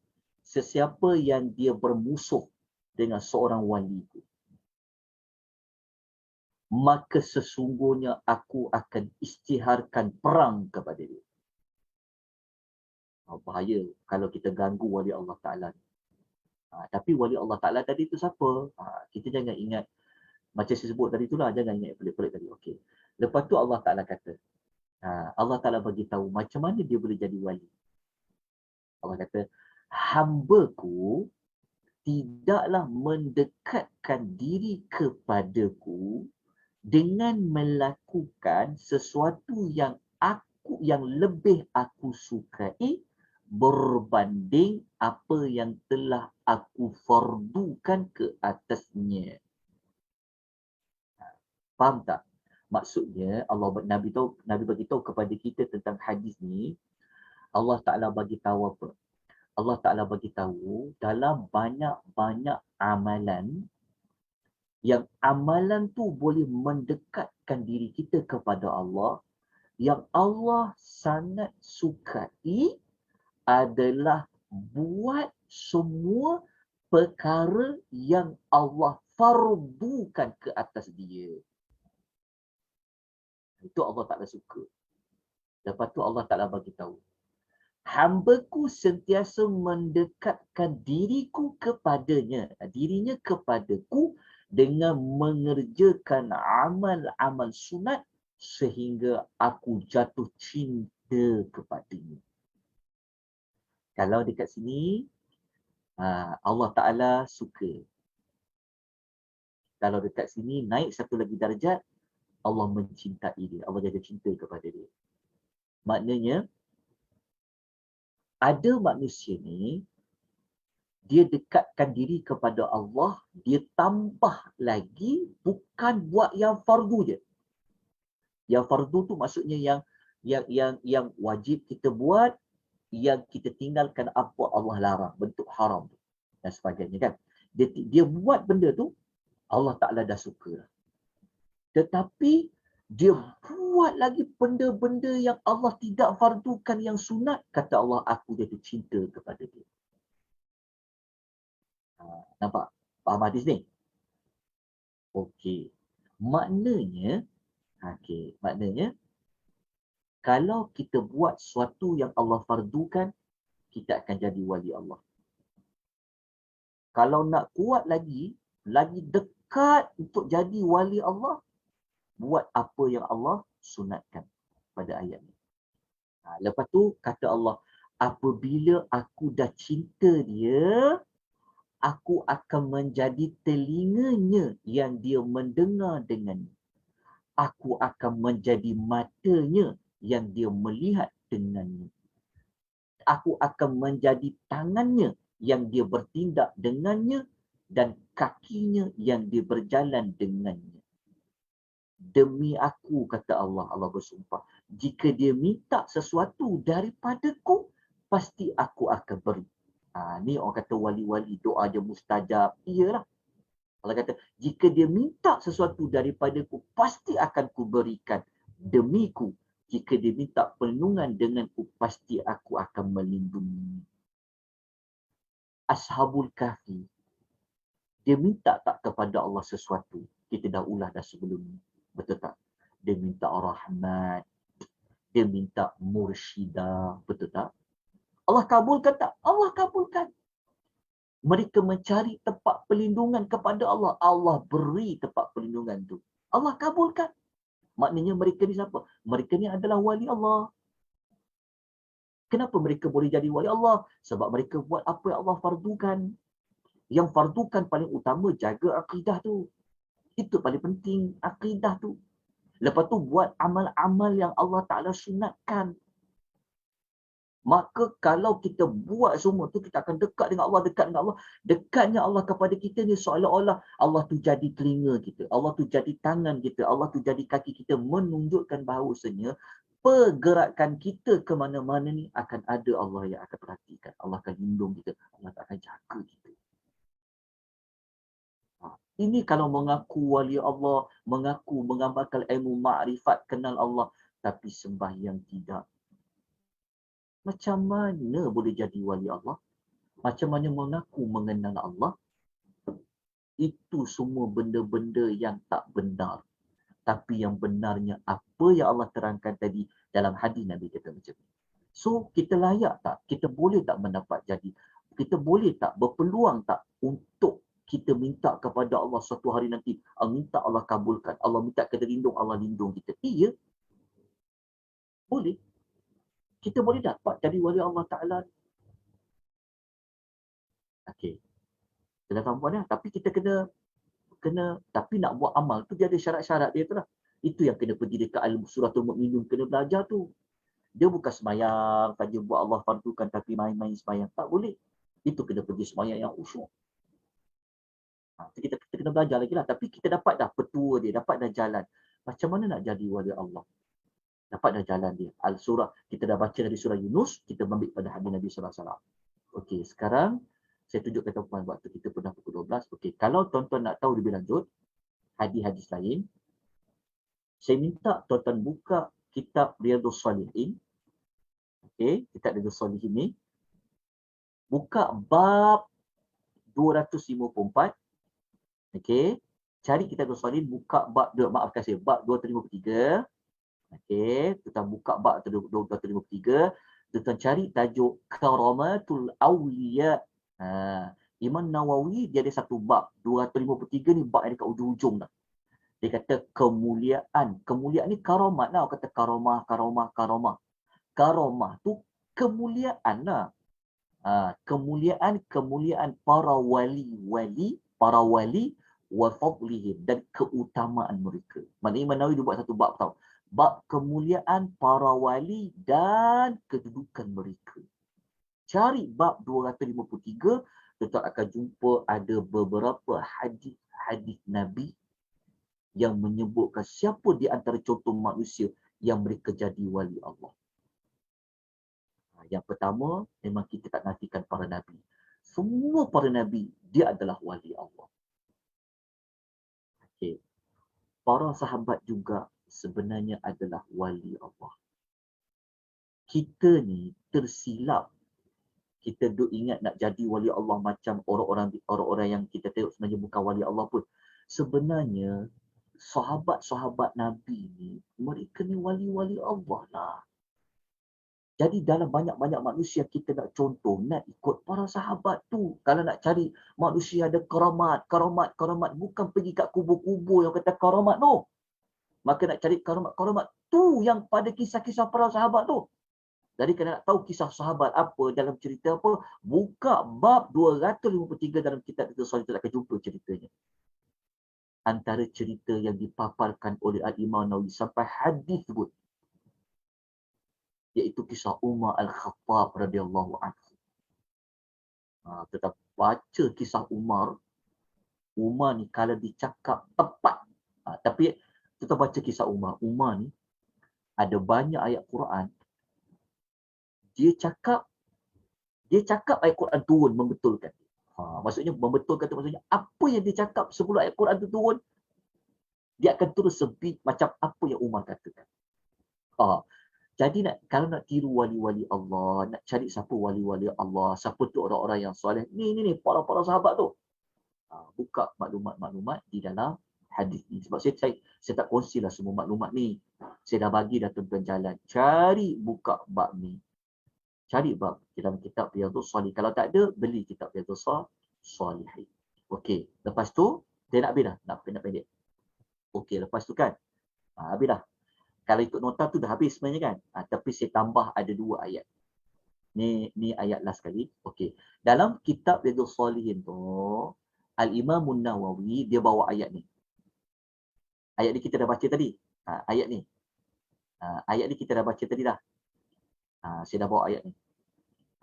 Sesiapa yang dia bermusuh dengan seorang waliku, maka sesungguhnya aku akan isytiharkan perang kepada dia. Bahaya kalau kita ganggu wali Allah Ta'ala. Tapi wali Allah Ta'ala tadi itu siapa? Kita jangan ingat, macam saya sebut tadi itulah, jangan ingat pelik-pelik tadi. Okey. Lepas tu Allah Ta'ala kata, Allah Ta'ala bagi tahu macam mana dia boleh jadi wali. Allah kata, hamba-Ku tidaklah mendekatkan diri kepadaku dengan melakukan sesuatu yang lebih aku sukai berbanding apa yang telah aku fardukan ke atasnya. Faham tak? Maksudnya Nabi bagi tahu kepada kita tentang hadis ni. Allah Ta'ala bagi tahu apa? Allah Ta'ala bagi tahu dalam banyak-banyak amalan, yang amalan tu boleh mendekatkan diri kita kepada Allah, yang Allah sangat sukai adalah buat semua perkara yang Allah fardukan ke atas dia. Itu Allah Ta'ala suka. Lepas tu Allah Ta'ala bagi tahu, hamba-Ku sentiasa mendekatkan dirinya kepadaku dengan mengerjakan amal-amal sunat sehingga aku jatuh cinta kepadanya. Kalau dekat sini, Allah Ta'ala suka. Kalau dekat sini, naik satu lagi darjat, Allah mencintai dia. Allah jatuh cinta kepada dia. Maknanya, ada manusia ni, dia dekatkan diri kepada Allah, dia tambah lagi, bukan buat yang fardu je. Yang fardu tu maksudnya yang wajib kita buat, yang kita tinggalkan apa Allah larang, bentuk haram dan sebagainya kan. Dia buat benda tu, Allah Ta'ala dah suka. Tetapi dia buat lagi benda-benda yang Allah tidak fardukan yang sunat, kata Allah, aku jatuh cinta kepada dia. Nampak? Faham hadis ni? Okey. Maknanya, kalau kita buat sesuatu yang Allah fardukan, kita akan jadi wali Allah. Kalau nak kuat lagi dekat untuk jadi wali Allah, buat apa yang Allah sunatkan pada ayat ni. Lepas tu kata Allah, apabila aku dah cinta dia, aku akan menjadi telinganya yang dia mendengar dengannya. Aku akan menjadi matanya yang dia melihat dengannya. Aku akan menjadi tangannya yang dia bertindak dengannya, dan kakinya yang dia berjalan dengannya. Demi aku, kata Allah bersumpah, jika dia minta sesuatu daripadaku, pasti aku akan beri. Ni orang kata wali-wali doa je mustajab. Iyalah. Allah kata, jika dia minta sesuatu daripadaku, pasti akan kuberikan. Demiku, jika dia minta perlindungan denganku, pasti aku akan melindungi. Ashabul Kahfi, dia minta tak kepada Allah sesuatu? Kita dah ulah dah sebelum ni. Betul tak? dia minta rahmat, dia minta mursyidah, betul tak? Allah kabulkan tak? Allah kabulkan. Mereka mencari tempat perlindungan kepada Allah. Allah beri tempat perlindungan tu. Allah kabulkan. Maknanya mereka ni siapa? Mereka ni adalah wali Allah. Kenapa mereka boleh jadi wali Allah? Sebab mereka buat apa yang Allah fardukan. Yang fardukan paling utama, jaga akidah tu. Itu paling penting, akidah tu. Lepas tu buat amal-amal yang Allah Ta'ala sunatkan. Maka kalau kita buat semua tu, kita akan dekat dengan Allah, dekat dengan Allah. Dekatnya Allah kepada kita ni seolah-olah Allah tu jadi telinga kita. Allah tu jadi tangan kita. Allah tu jadi kaki kita, menunjukkan bahawasanya pergerakan kita ke mana-mana ni akan ada Allah yang akan perhatikan. Allah akan lindung kita. Allah akan jaga kita. Ini kalau mengaku wali Allah, mengaku mengamalkan ilmu ma'rifat, kenal Allah, tapi sembahyang tidak. Macam mana boleh jadi wali Allah? Macam mana mengaku mengenal Allah? Itu semua benda-benda yang tak benar. Tapi yang benarnya apa yang Allah terangkan tadi dalam hadis Nabi kata macam ni. So, kita layak tak? Kita boleh tak mendapat jadi? Kita boleh tak, berpeluang tak untuk kita minta kepada Allah suatu hari nanti, minta Allah kabulkan, Allah minta kita lindung, Allah lindung kita? Iya. Boleh. Kita boleh dapat jadi wali Allah Ta'ala. Okey. Kita dah tahu dah. Tapi kita kena, tapi nak buat amal tu dia ada syarat-syarat dia tu lah. Itu yang kena pergi dekat Suratul Mukminun, kena belajar tu. Dia bukan semayang saja buat Allah fardukan tapi main-main semayang. Tak boleh. Itu kena pergi semayang yang khusyuk. Kita kena belajar lagi lah. Tapi kita dapat dah petua dia, dapat dah jalan. Macam mana nak jadi wali Allah? Dapat dah jalan dia. Al-Surah, kita dah baca dari surah Yunus, kita ambil pada hadis Nabi SAW. Okey, sekarang saya tunjukkan tuan-tuan waktu kita pernah pukul 12. Okey, kalau tuan-tuan nak tahu lebih lanjut, hadis-hadis lain, saya minta tuan-tuan buka kitab Riyadhus Shalihin. Okey, kitab Riyadhus Shalihin ni. Buka bab 254. Okey, cari kitab Riyadhus Shalihin, buka bab, maafkan saya, bab 253. Okey, kita buka bab 253. Tuan cari tajuk Karamatul Awliya. Imam Nawawi dia ada satu bab 253 ni, bab yang dekat ujung-ujung dah. Dia kata kemuliaan. Kemuliaan ni karamat lah. Kata karamah. Karamah tu kemuliaan lah. Kemuliaan para wali wa fadlihim, dan keutamaan mereka. Maknanya Imam Nawawi dia buat satu bab tau. Bab kemuliaan para wali dan kedudukan mereka. Cari bab 253, kita akan jumpa ada beberapa hadis Nabi yang menyebutkan siapa di antara contoh manusia yang mereka jadi wali Allah. Yang pertama, memang kita tak nafikan para Nabi. Semua para Nabi, dia adalah wali Allah. Okay. Para sahabat juga sebenarnya adalah wali Allah. Kita ni tersilap. Kita duk ingat nak jadi wali Allah macam orang-orang yang kita tengok sebenarnya bukan wali Allah pun. Sebenarnya sahabat-sahabat Nabi ni, mereka ni wali-wali Allah lah. Jadi dalam banyak-banyak manusia kita nak contoh, nak ikut para sahabat tu. Kalau nak cari manusia ada karamat, bukan pergi kat kubur-kubur yang kata karamat tu. Maka nak cari karamat tu yang pada kisah-kisah para sahabat tu. Jadi kalau nak tahu kisah sahabat apa, dalam cerita apa, buka bab 253 dalam kitab itu, kita akan jumpa ceritanya. Antara cerita yang dipaparkan oleh Al-Imam Nawawi sampai hadis pun, iaitu kisah Umar Al-Khattab radhiyallahu anhu. Kita baca kisah Umar ni kalau dicakap tepat. Tapi kita baca kisah Umar ni ada banyak ayat Quran. Dia cakap ayat Quran turun membetulkan. Maksudnya membetulkan tu maksudnya apa yang dia cakap sebelum ayat Quran tu turun, dia akan terus sebut macam apa yang Umar katakan. Jadi kalau nak tiru wali-wali Allah, nak cari siapa wali-wali Allah, siapa tu orang-orang yang soleh, ni para sahabat tu. Buka maklumat-maklumat di dalam hadis ni. Sebab saya tak kongsilah semua maklumat ni. Saya dah bagi dah tuan-tuan jalan. Cari buka bab ni. Cari bab dalam kitab Riyadhus Shalihin. Kalau tak ada, beli kitab Riyadhus Shalihin. Okey, lepas tu saya nak habis dah, nak pendek. Okey, lepas tu kan. Habis dah. Kalau ikut nota tu dah habis sebenarnya kan. Tapi saya tambah ada 2 ayat. Ni ayat last sekali. Okey. Dalam kitab Riyadhus Shalihin tu, Al-Imam Nawawi dia bawa ayat ni. Ayat ni kita dah baca tadi. Ayat ni. Ayat ni kita dah baca tadi dah. Saya dah bawa ayat ni.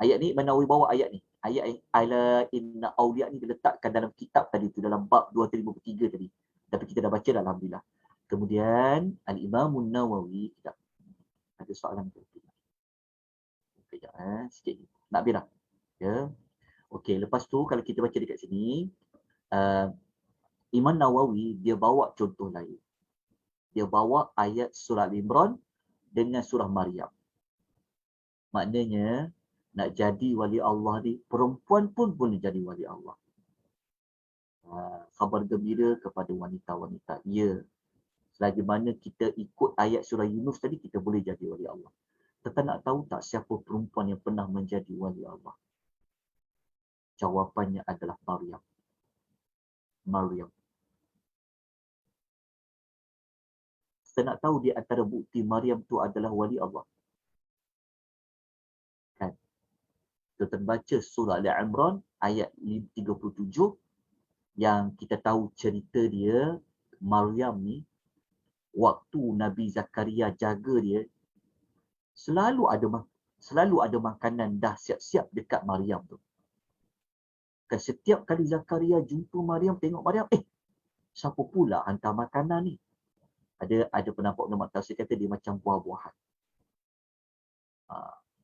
Ayat ni Nawawi bawa ayat ni. Ayat ala inna awliya ni diletakkan dalam kitab tadi tu, dalam bab 2053 tadi. Tapi kita dah baca dah, alhamdulillah. Kemudian Al-Imam Nawawi, sekejap. Ada soalan tu. Sekejap sikit ni. Nak habis dah. Ya. Okey, lepas tu kalau kita baca dekat sini, Imam Nawawi dia bawa contoh lain. Dia bawa ayat surah Al-Imran dengan surah Maryam. Maknanya nak jadi wali Allah ni, perempuan pun boleh jadi wali Allah. Khabar gembira kepada wanita-wanita. Ya, selagi mana kita ikut ayat surah Yunus tadi, kita boleh jadi wali Allah. Tetapi nak tahu tak siapa perempuan yang pernah menjadi wali Allah? Jawapannya adalah Maryam. Maryam. Kita nak tahu di antara bukti Maryam tu adalah wali Allah. Kan? Kita baca surah Al-Imran ayat 37 yang kita tahu cerita dia, Maryam ni waktu Nabi Zakaria jaga dia, selalu ada makanan dah siap-siap dekat Maryam tu. Kan setiap kali Zakaria jumpa Maryam, tengok Maryam, siapa pula hantar makanan ni? Ada penampak ulama tafsir kata dia macam buah-buahan.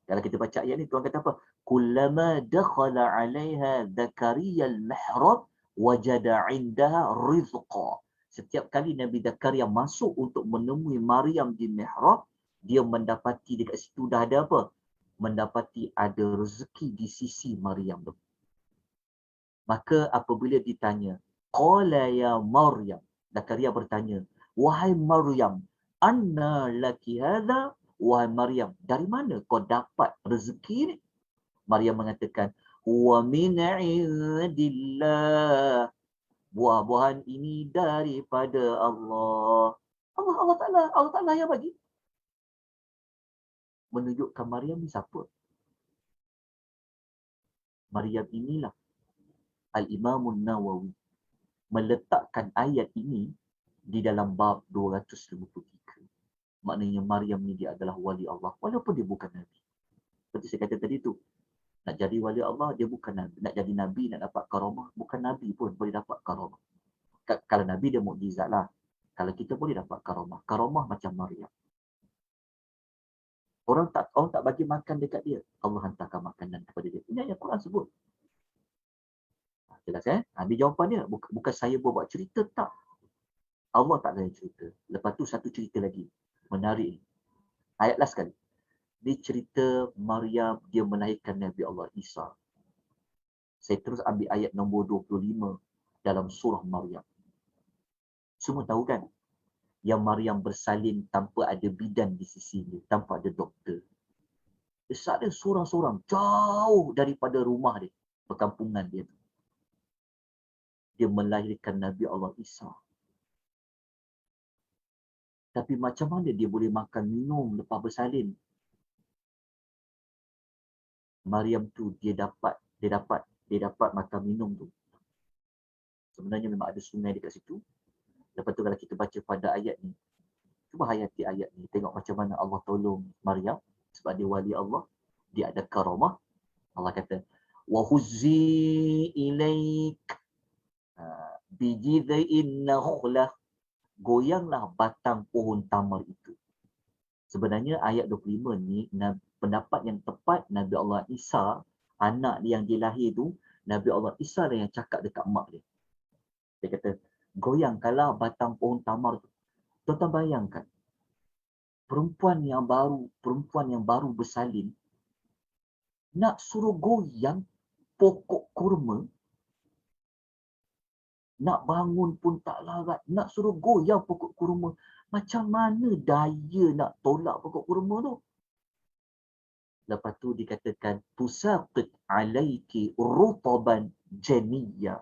Kalau kita baca ayat ni, Tuhan kata apa? Kullama dakhala 'alaiha Zakaria al-mihrab wajada 'indaha rizqa. Setiap kali Nabi Zakaria masuk untuk menemui Maryam di mihrab, dia mendapati dekat situ dah ada apa? Mendapati ada rezeki di sisi Maryam tu. Maka apabila ditanya, qala ya Maryam, Zakaria bertanya, wahai Maryam, anna laki hadha? Wahai Maryam, dari mana kau dapat rezeki ni? Maryam mengatakan, wa min 'indillah. Buah-buahan ini daripada Allah. Allah Ta'ala yang bagi. Menunjukkan Maryam ni siapa? Maryam inilah Al-Imam Nawawi meletakkan ayat ini di dalam bab 253. Maknanya Maryam ni dia adalah wali Allah walaupun dia bukan Nabi. Seperti saya kata tadi tu, nak jadi wali Allah dia bukan Nabi. Nak jadi Nabi, nak dapat karamah, bukan Nabi pun boleh dapat karamah. Kalau Nabi dia mukjizat lah. Kalau kita boleh dapat karamah. Karamah macam Maryam. Orang tak bagi makan dekat dia, Allah hantarkan makanan kepada dia. Ini ayat Quran sebut. Jelas Habis jawapan dia. Bukan saya buat cerita, tak. Allah tak ada cerita. Lepas tu satu cerita lagi. Menarik. Ayat last sekali. Ini cerita Maryam dia melahirkan Nabi Allah Isa. Saya terus ambil ayat nombor 25 dalam surah Maryam. Semua tahu kan? Yang Maryam bersalin tanpa ada bidan di sisi dia. Tanpa ada doktor. Dia ada seorang-seorang jauh daripada rumah dia. Perkampungan dia. Dia melahirkan Nabi Allah Isa. Tapi macam mana dia boleh makan minum lepas bersalin? Maryam tu dia dapat makan minum tu. Sebenarnya memang ada sungai dekat situ. Lepas tu kalau kita baca pada ayat ni, cuba hayati ayat ni, tengok macam mana Allah tolong Maryam sebab dia wali Allah, dia ada karamah. Allah kata, wa huzzi ilaik bi jid'in nakhlah, goyanglah batang pohon tamar itu. Sebenarnya ayat 25 ni pendapat yang tepat Nabi Allah Isa, anak dia yang dia lahir tu, Nabi Allah Isa lah yang cakap dekat mak dia. Dia kata, goyangkanlah batang pohon tamar tu. Tuan-tuan bayangkan, perempuan yang baru bersalin, nak suruh goyang pokok kurma, Nak bangun pun tak larat. Nak suruh goyang pokok kurma. Macam mana daya nak tolak pokok kurma tu? Lepas tu dikatakan tusaqit alaiki rutaban janiyya.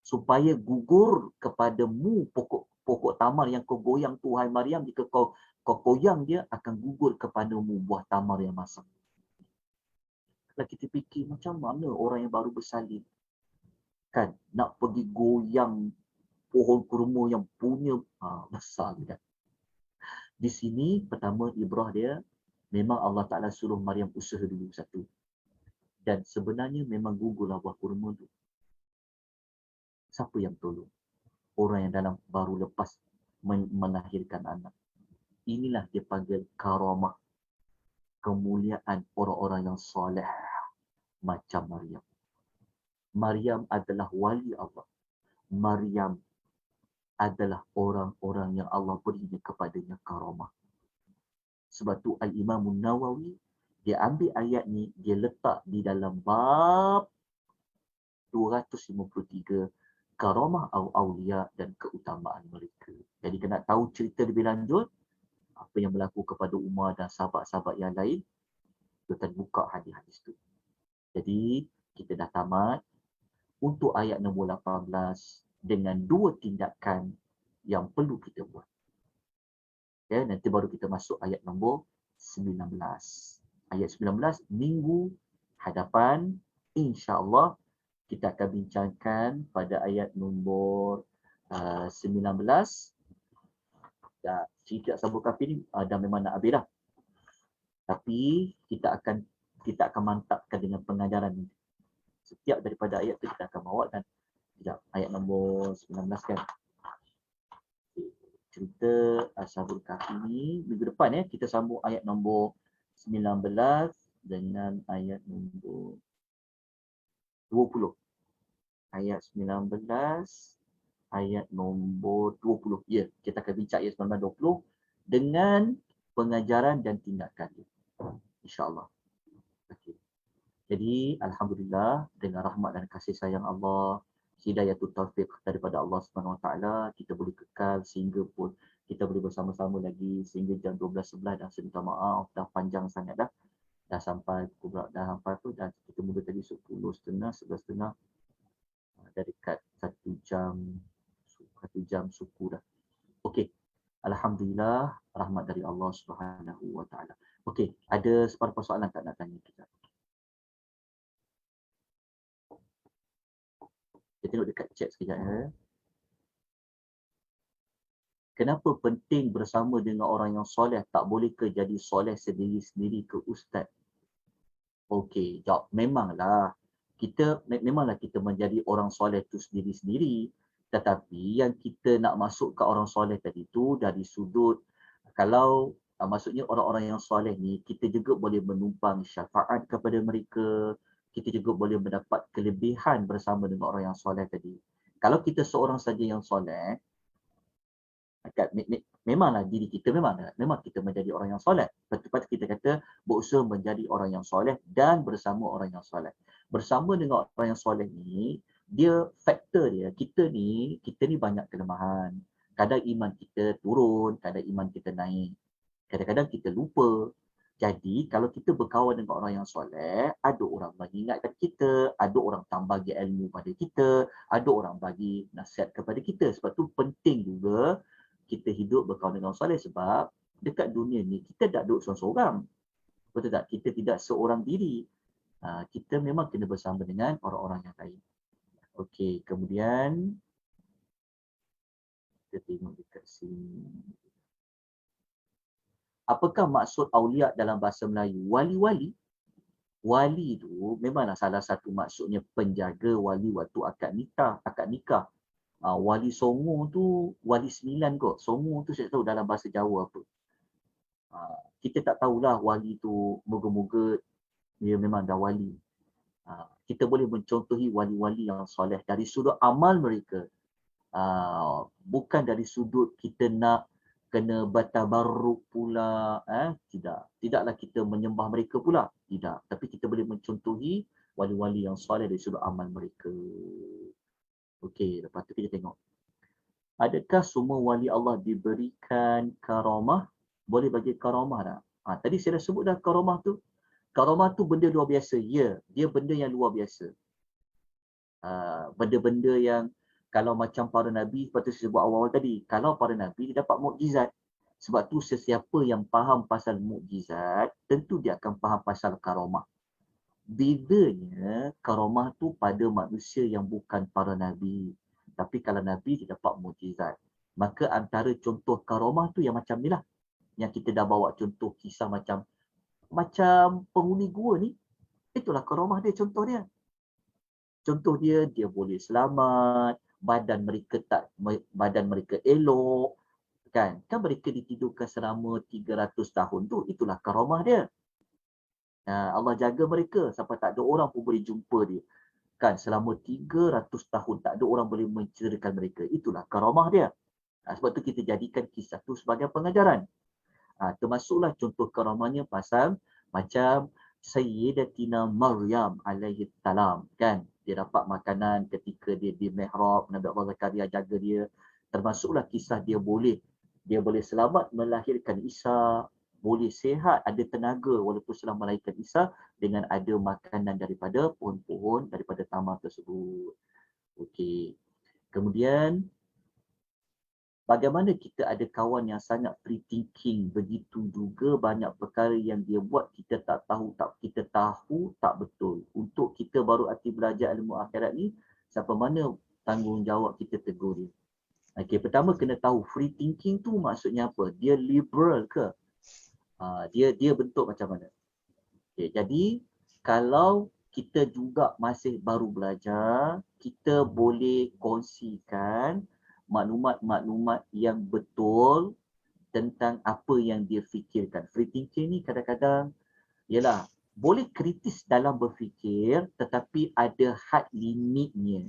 Supaya gugur kepadamu pokok tamar yang kau goyang tu, hai Maryam, jika kau goyang dia akan gugur kepadamu buah tamar yang masak. Kalau kita fikir macam mana orang yang baru bersalin kan nak pergi goyang pohon kurma yang punya besar kan. Di sini pertama ibrah dia memang Allah Ta'ala suruh Maryam usaha dulu satu. Dan sebenarnya memang gugurlah buah kurma tu. Siapa yang tolong? Orang yang dalam baru lepas melahirkan anak. Inilah dia panggil karamah. Kemuliaan orang-orang yang soleh macam Maryam. Maryam adalah wali Allah. Maryam adalah orang-orang yang Allah berinya kepadanya karamah. Sebab tu Al-Imam Nawawi, dia ambil ayat ni, dia letak di dalam bab 253, karamah awliya dan keutamaan mereka. Jadi kena tahu cerita lebih lanjut, apa yang berlaku kepada Umar dan sahabat-sahabat yang lain, kita buka hadis-hadis tu. Jadi, kita dah tamat untuk ayat nombor 18 dengan dua tindakan yang perlu kita buat. Ya, nanti baru kita masuk ayat nombor 19. Ayat 19, minggu hadapan, insya-Allah kita akan bincangkan pada ayat nombor 19. Dan cerita Ashabul Kahfi ni dah memang nak habis dah. Tapi kita akan mantapkan dengan pengajaran ini. Setiap daripada ayat tu kita akan bawakan. Sekejap, ayat nombor 19 kan. Cerita Ashabul Kahfi ni minggu depan ya, kita sambung ayat nombor 19 dengan ayat nombor 20. Ayat 19, ayat nombor 20. Ya, kita akan bincang ayat 19 20 dengan pengajaran dan tindakan. InsyaAllah. Okay. Jadi, Alhamdulillah, dengan rahmat dan kasih sayang Allah, hidayatul taufiq daripada Allah SWT, kita boleh kekal sehingga pun kita boleh bersama-sama lagi sehingga jam 12.11 dan saya minta maaf, dah panjang sangat dah. Dah sampai tu, dan kita mula tadi 10.30, 11.30. Dah dekat 1 jam suku dah. Okey. Alhamdulillah, rahmat dari Allah Subhanahu Wa Taala. Okey, ada separuh soalan tak nak tanya kita? Kita tengok dekat chat sekejap ya. Kenapa penting bersama dengan orang yang soleh? Tak boleh ke jadi soleh sendiri-sendiri ke Ustaz? Okey, jawab. Memanglah kita menjadi orang soleh tu sendiri-sendiri. Tetapi yang kita nak masuk ke orang soleh tadi tu dari sudut, kalau maksudnya orang-orang yang soleh ni, kita juga boleh menumpang syafaat kepada mereka. Kita juga boleh mendapat kelebihan bersama dengan orang yang soleh tadi. Kalau kita seorang saja yang soleh, memanglah diri kita memang kita menjadi orang yang soleh. Lepas kita kata berusaha menjadi orang yang soleh dan bersama orang yang soleh. Bersama dengan orang yang soleh ni, dia faktor dia, kita ni banyak kelemahan. Kadang iman kita turun, kadang iman kita naik. Kadang-kadang kita lupa. Jadi kalau kita berkawan dengan orang yang soleh, ada orang bagi ingatkan kita, ada orang tambah ilmu pada kita, ada orang bagi nasihat kepada kita. Sebab tu penting juga kita hidup berkawan dengan orang soleh, sebab dekat dunia ni kita tak duduk seorang-seorang. Betul tak? Kita tidak seorang diri. Kita memang kena bersama dengan orang-orang yang lain. Okey, kemudian kita tengok dekat sini. Apakah maksud aulia dalam bahasa Melayu? Wali-wali. Wali tu memanglah salah satu maksudnya penjaga wali waktu akad nikah. Wali songo tu wali 9 kot. Songo tu saya tahu dalam bahasa Jawa apa. Kita tak tahulah wali tu, moga-moga dia memang dah wali. Kita boleh mencontohi wali-wali yang soleh dari sudut amal mereka. Bukan dari sudut kita nak kena batabarruk pula, tidaklah kita menyembah mereka pula, tidak, tapi kita boleh mencontohi wali-wali yang soleh dari sudut amal mereka. Okey, lepas tu kita tengok. Adakah semua wali Allah diberikan karamah? Boleh bagi karamah tak? Tadi saya dah sebut dah karamah tu. Karamah tu benda luar biasa. Ya, dia benda yang luar biasa. Benda-benda yang kalau macam para nabi, seperti saya sebut awal tadi, kalau para nabi dia dapat mukjizat. Sebab tu sesiapa yang faham pasal mukjizat, tentu dia akan faham pasal karamah. Bedanya karamah tu pada manusia yang bukan para nabi. Tapi kalau nabi dia dapat mukjizat. Maka antara contoh karamah tu yang macam ni lah. Yang kita dah bawa contoh kisah macam penghuni gua ni. Itulah karamah dia, contoh dia. Contoh dia, dia boleh selamat, badan mereka elok, kan mereka ditidurkan selama 300 tahun tu, itulah karamah dia. Allah jaga mereka sampai tak ada orang pun boleh jumpa dia. Kan selama 300 tahun tak ada orang boleh mencederakan mereka. Itulah karamah dia. Sebab tu kita jadikan kisah tu sebagai pengajaran. Termasuklah contoh karamahnya pasal macam Sayyidatina Maryam alaihi salam, kan. Dia dapat makanan ketika dia di mihrab, Nabi Allah Zakaria jaga dia. Termasuklah kisah dia boleh selamat melahirkan Isa, boleh sihat, ada tenaga walaupun sedang melahirkan Isa dengan ada makanan daripada pohon-pohon daripada taman tersebut. Okey. Kemudian bagaimana kita ada kawan yang sangat free thinking, begitu juga banyak perkara yang dia buat kita tahu tak betul. Untuk kita baru hati belajar ilmu akhirat ni, siapa mana tanggungjawab kita tegur dia. Okey, pertama kena tahu free thinking tu maksudnya apa? Dia liberal ke? Dia bentuk macam mana? Okay, jadi kalau kita juga masih baru belajar, kita boleh kongsikan maklumat-maklumat yang betul tentang apa yang dia fikirkan. Free thinking ni kadang-kadang ialah boleh kritis dalam berfikir tetapi ada had limitnya.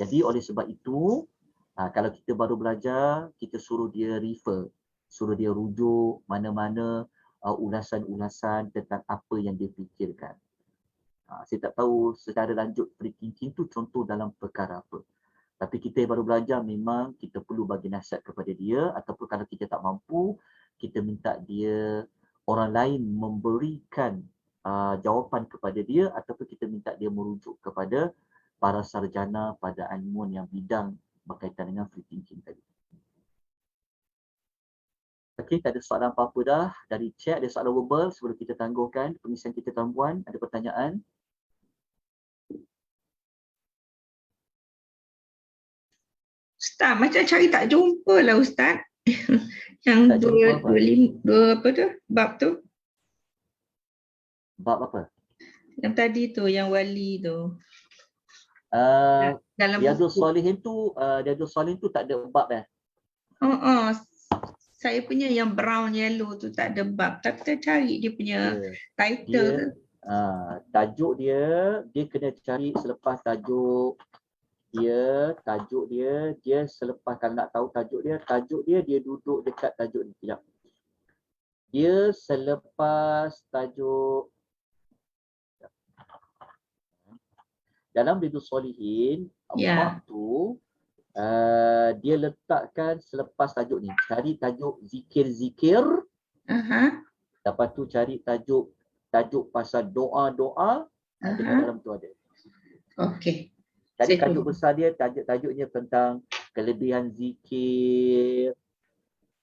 Jadi oleh sebab itu, kalau kita baru belajar, kita suruh dia refer, suruh dia rujuk mana-mana ulasan-ulasan tentang apa yang dia fikirkan. Saya tak tahu secara lanjut free thinking tu contoh dalam perkara apa. Tapi kita yang baru belajar memang kita perlu bagi nasihat kepada dia, ataupun kalau kita tak mampu, kita minta dia, orang lain memberikan jawapan kepada dia, ataupun kita minta dia merujuk kepada para sarjana pada ilmuan yang bidang berkaitan dengan free thinking tadi. Okey, tak ada soalan apa-apa dah. Dari chat ada soalan verbal sebelum kita tangguhkan pengisian kita tuan-puan. Ada pertanyaan? Ustaz, macam cari tak jumpa lah Ustaz. Yang Tak jumpa apa? dua apa tu? Bab tu. Bab apa? Yang tadi tu, yang wali tu. Dalam Riyadhus buku. Shalihin tu tak ada bab . Saya punya yang brown yellow tu tak ada bab. Tapi kita cari dia punya title. Tajuk dia kena cari selepas tajuk dia selepas, kalau nak tahu tajuk dia duduk dekat tajuk ni. Sekejap. Dia selepas tajuk dalam Riyadhus Shalihin, bab tu dia letakkan selepas tajuk ni. Cari tajuk zikir-zikir. Lepas tu cari tajuk pasal doa-doa. Dekat dalam tu ada. Okey. Jadi tajuk besar dia, tajuknya tentang kelebihan zikir.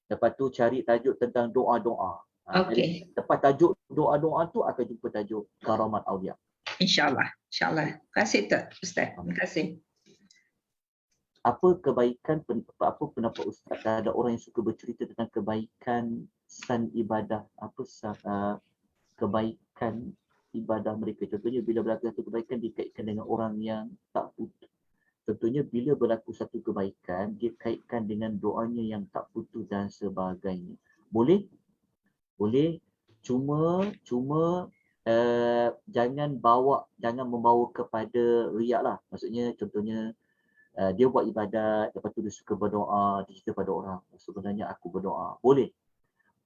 Lepas tu cari tajuk tentang doa-doa. Jadi lepas tajuk doa-doa tu akan jumpa tajuk karamat aulia. InsyaAllah. InsyaAllah. Terima kasih Ustaz. Terima kasih. Apa pendapat Ustaz ada orang yang suka bercerita tentang kebaikan san ibadah? Apa kebaikan ibadah mereka? Contohnya bila berlaku satu kebaikan dikaitkan dengan orang yang tak putus. Contohnya bila berlaku satu kebaikan dia kaitkan dengan doanya yang tak putus dan sebagainya. Boleh? Boleh. Cuma jangan membawa kepada riak lah. Maksudnya contohnya dia buat ibadat, lepas tu dia suka berdoa, dia cerita pada orang, sebenarnya aku berdoa. Boleh.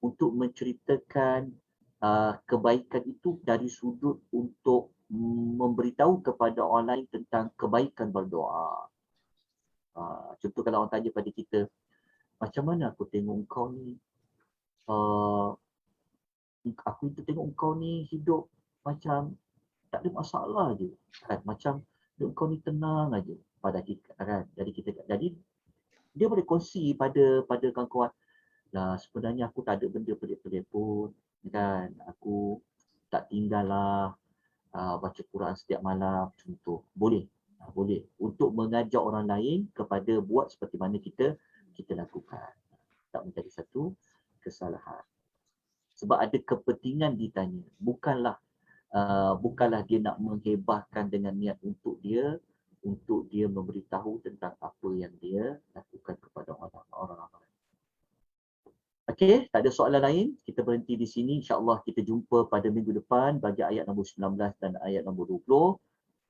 Untuk menceritakan kebaikan itu dari sudut untuk memberitahu kepada orang lain tentang kebaikan berdoa. Contoh kalau orang tanya pada kita, macam mana aku tengok engkau ni, aku itu tengok engkau ni hidup macam tak ada masalah je. Kan? Macam hidup engkau ni tenang aja pada kita. Kan? Jadi dia boleh kongsi pada kawan-kawan, lah sebenarnya aku tak ada benda pelik-pelik pun. Kan? Aku tak tinggal lah baca Quran setiap malam, contoh. Boleh. Boleh. Untuk mengajak orang lain kepada buat seperti mana kita lakukan. Tak menjadi satu kesalahan. Sebab ada kepentingan ditanya. Bukanlah dia nak menghebahkan dengan niat untuk dia memberitahu tentang apa yang dia lakukan kepada orang ramai. Okey, tak ada soalan lain. Kita berhenti di sini. InsyaAllah kita jumpa pada minggu depan bagi ayat nombor 19 dan ayat nombor 20.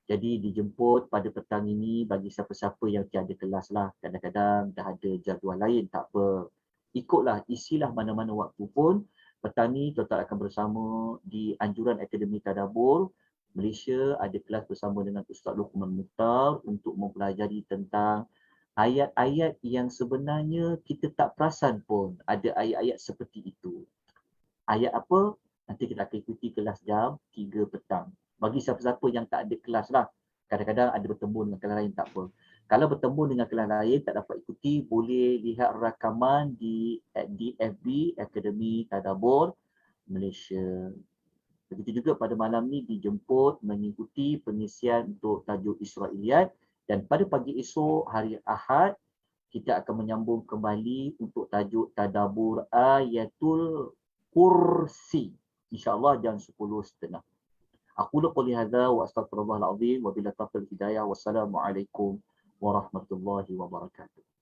Jadi dijemput pada petang ini bagi siapa-siapa yang tiada kelas lah. Kadang-kadang dah ada jadual lain, tak apa. Ikutlah, isilah mana-mana waktu pun. Petang ni tuan-tuan akan bersama di Anjuran Akademi Tadabbur Malaysia. Ada kelas bersama dengan Ustaz Luqman Mukhtar untuk mempelajari tentang ayat-ayat yang sebenarnya kita tak perasan pun ada ayat-ayat seperti itu. Ayat apa? Nanti kita akan ikuti kelas jam 3 petang. Bagi siapa-siapa yang tak ada kelas lah. Kadang-kadang ada bertemu dengan kelas lain, tak apa. Kalau bertemu dengan kelas lain tak dapat ikuti, boleh lihat rakaman di FB Akademi Tadabbur Malaysia. Begitu juga pada malam ni dijemput mengikuti pengisian untuk tajuk Israiliyat. Dan pada pagi esok hari Ahad, kita akan menyambung kembali untuk tajuk Tadabbur Ayatul Kursi. InsyaAllah jam 10.30. Aku qouli hadza wa astaghfirullahal azim wa billahi taufiq hidayah. Wassalamualaikum warahmatullahi wabarakatuh.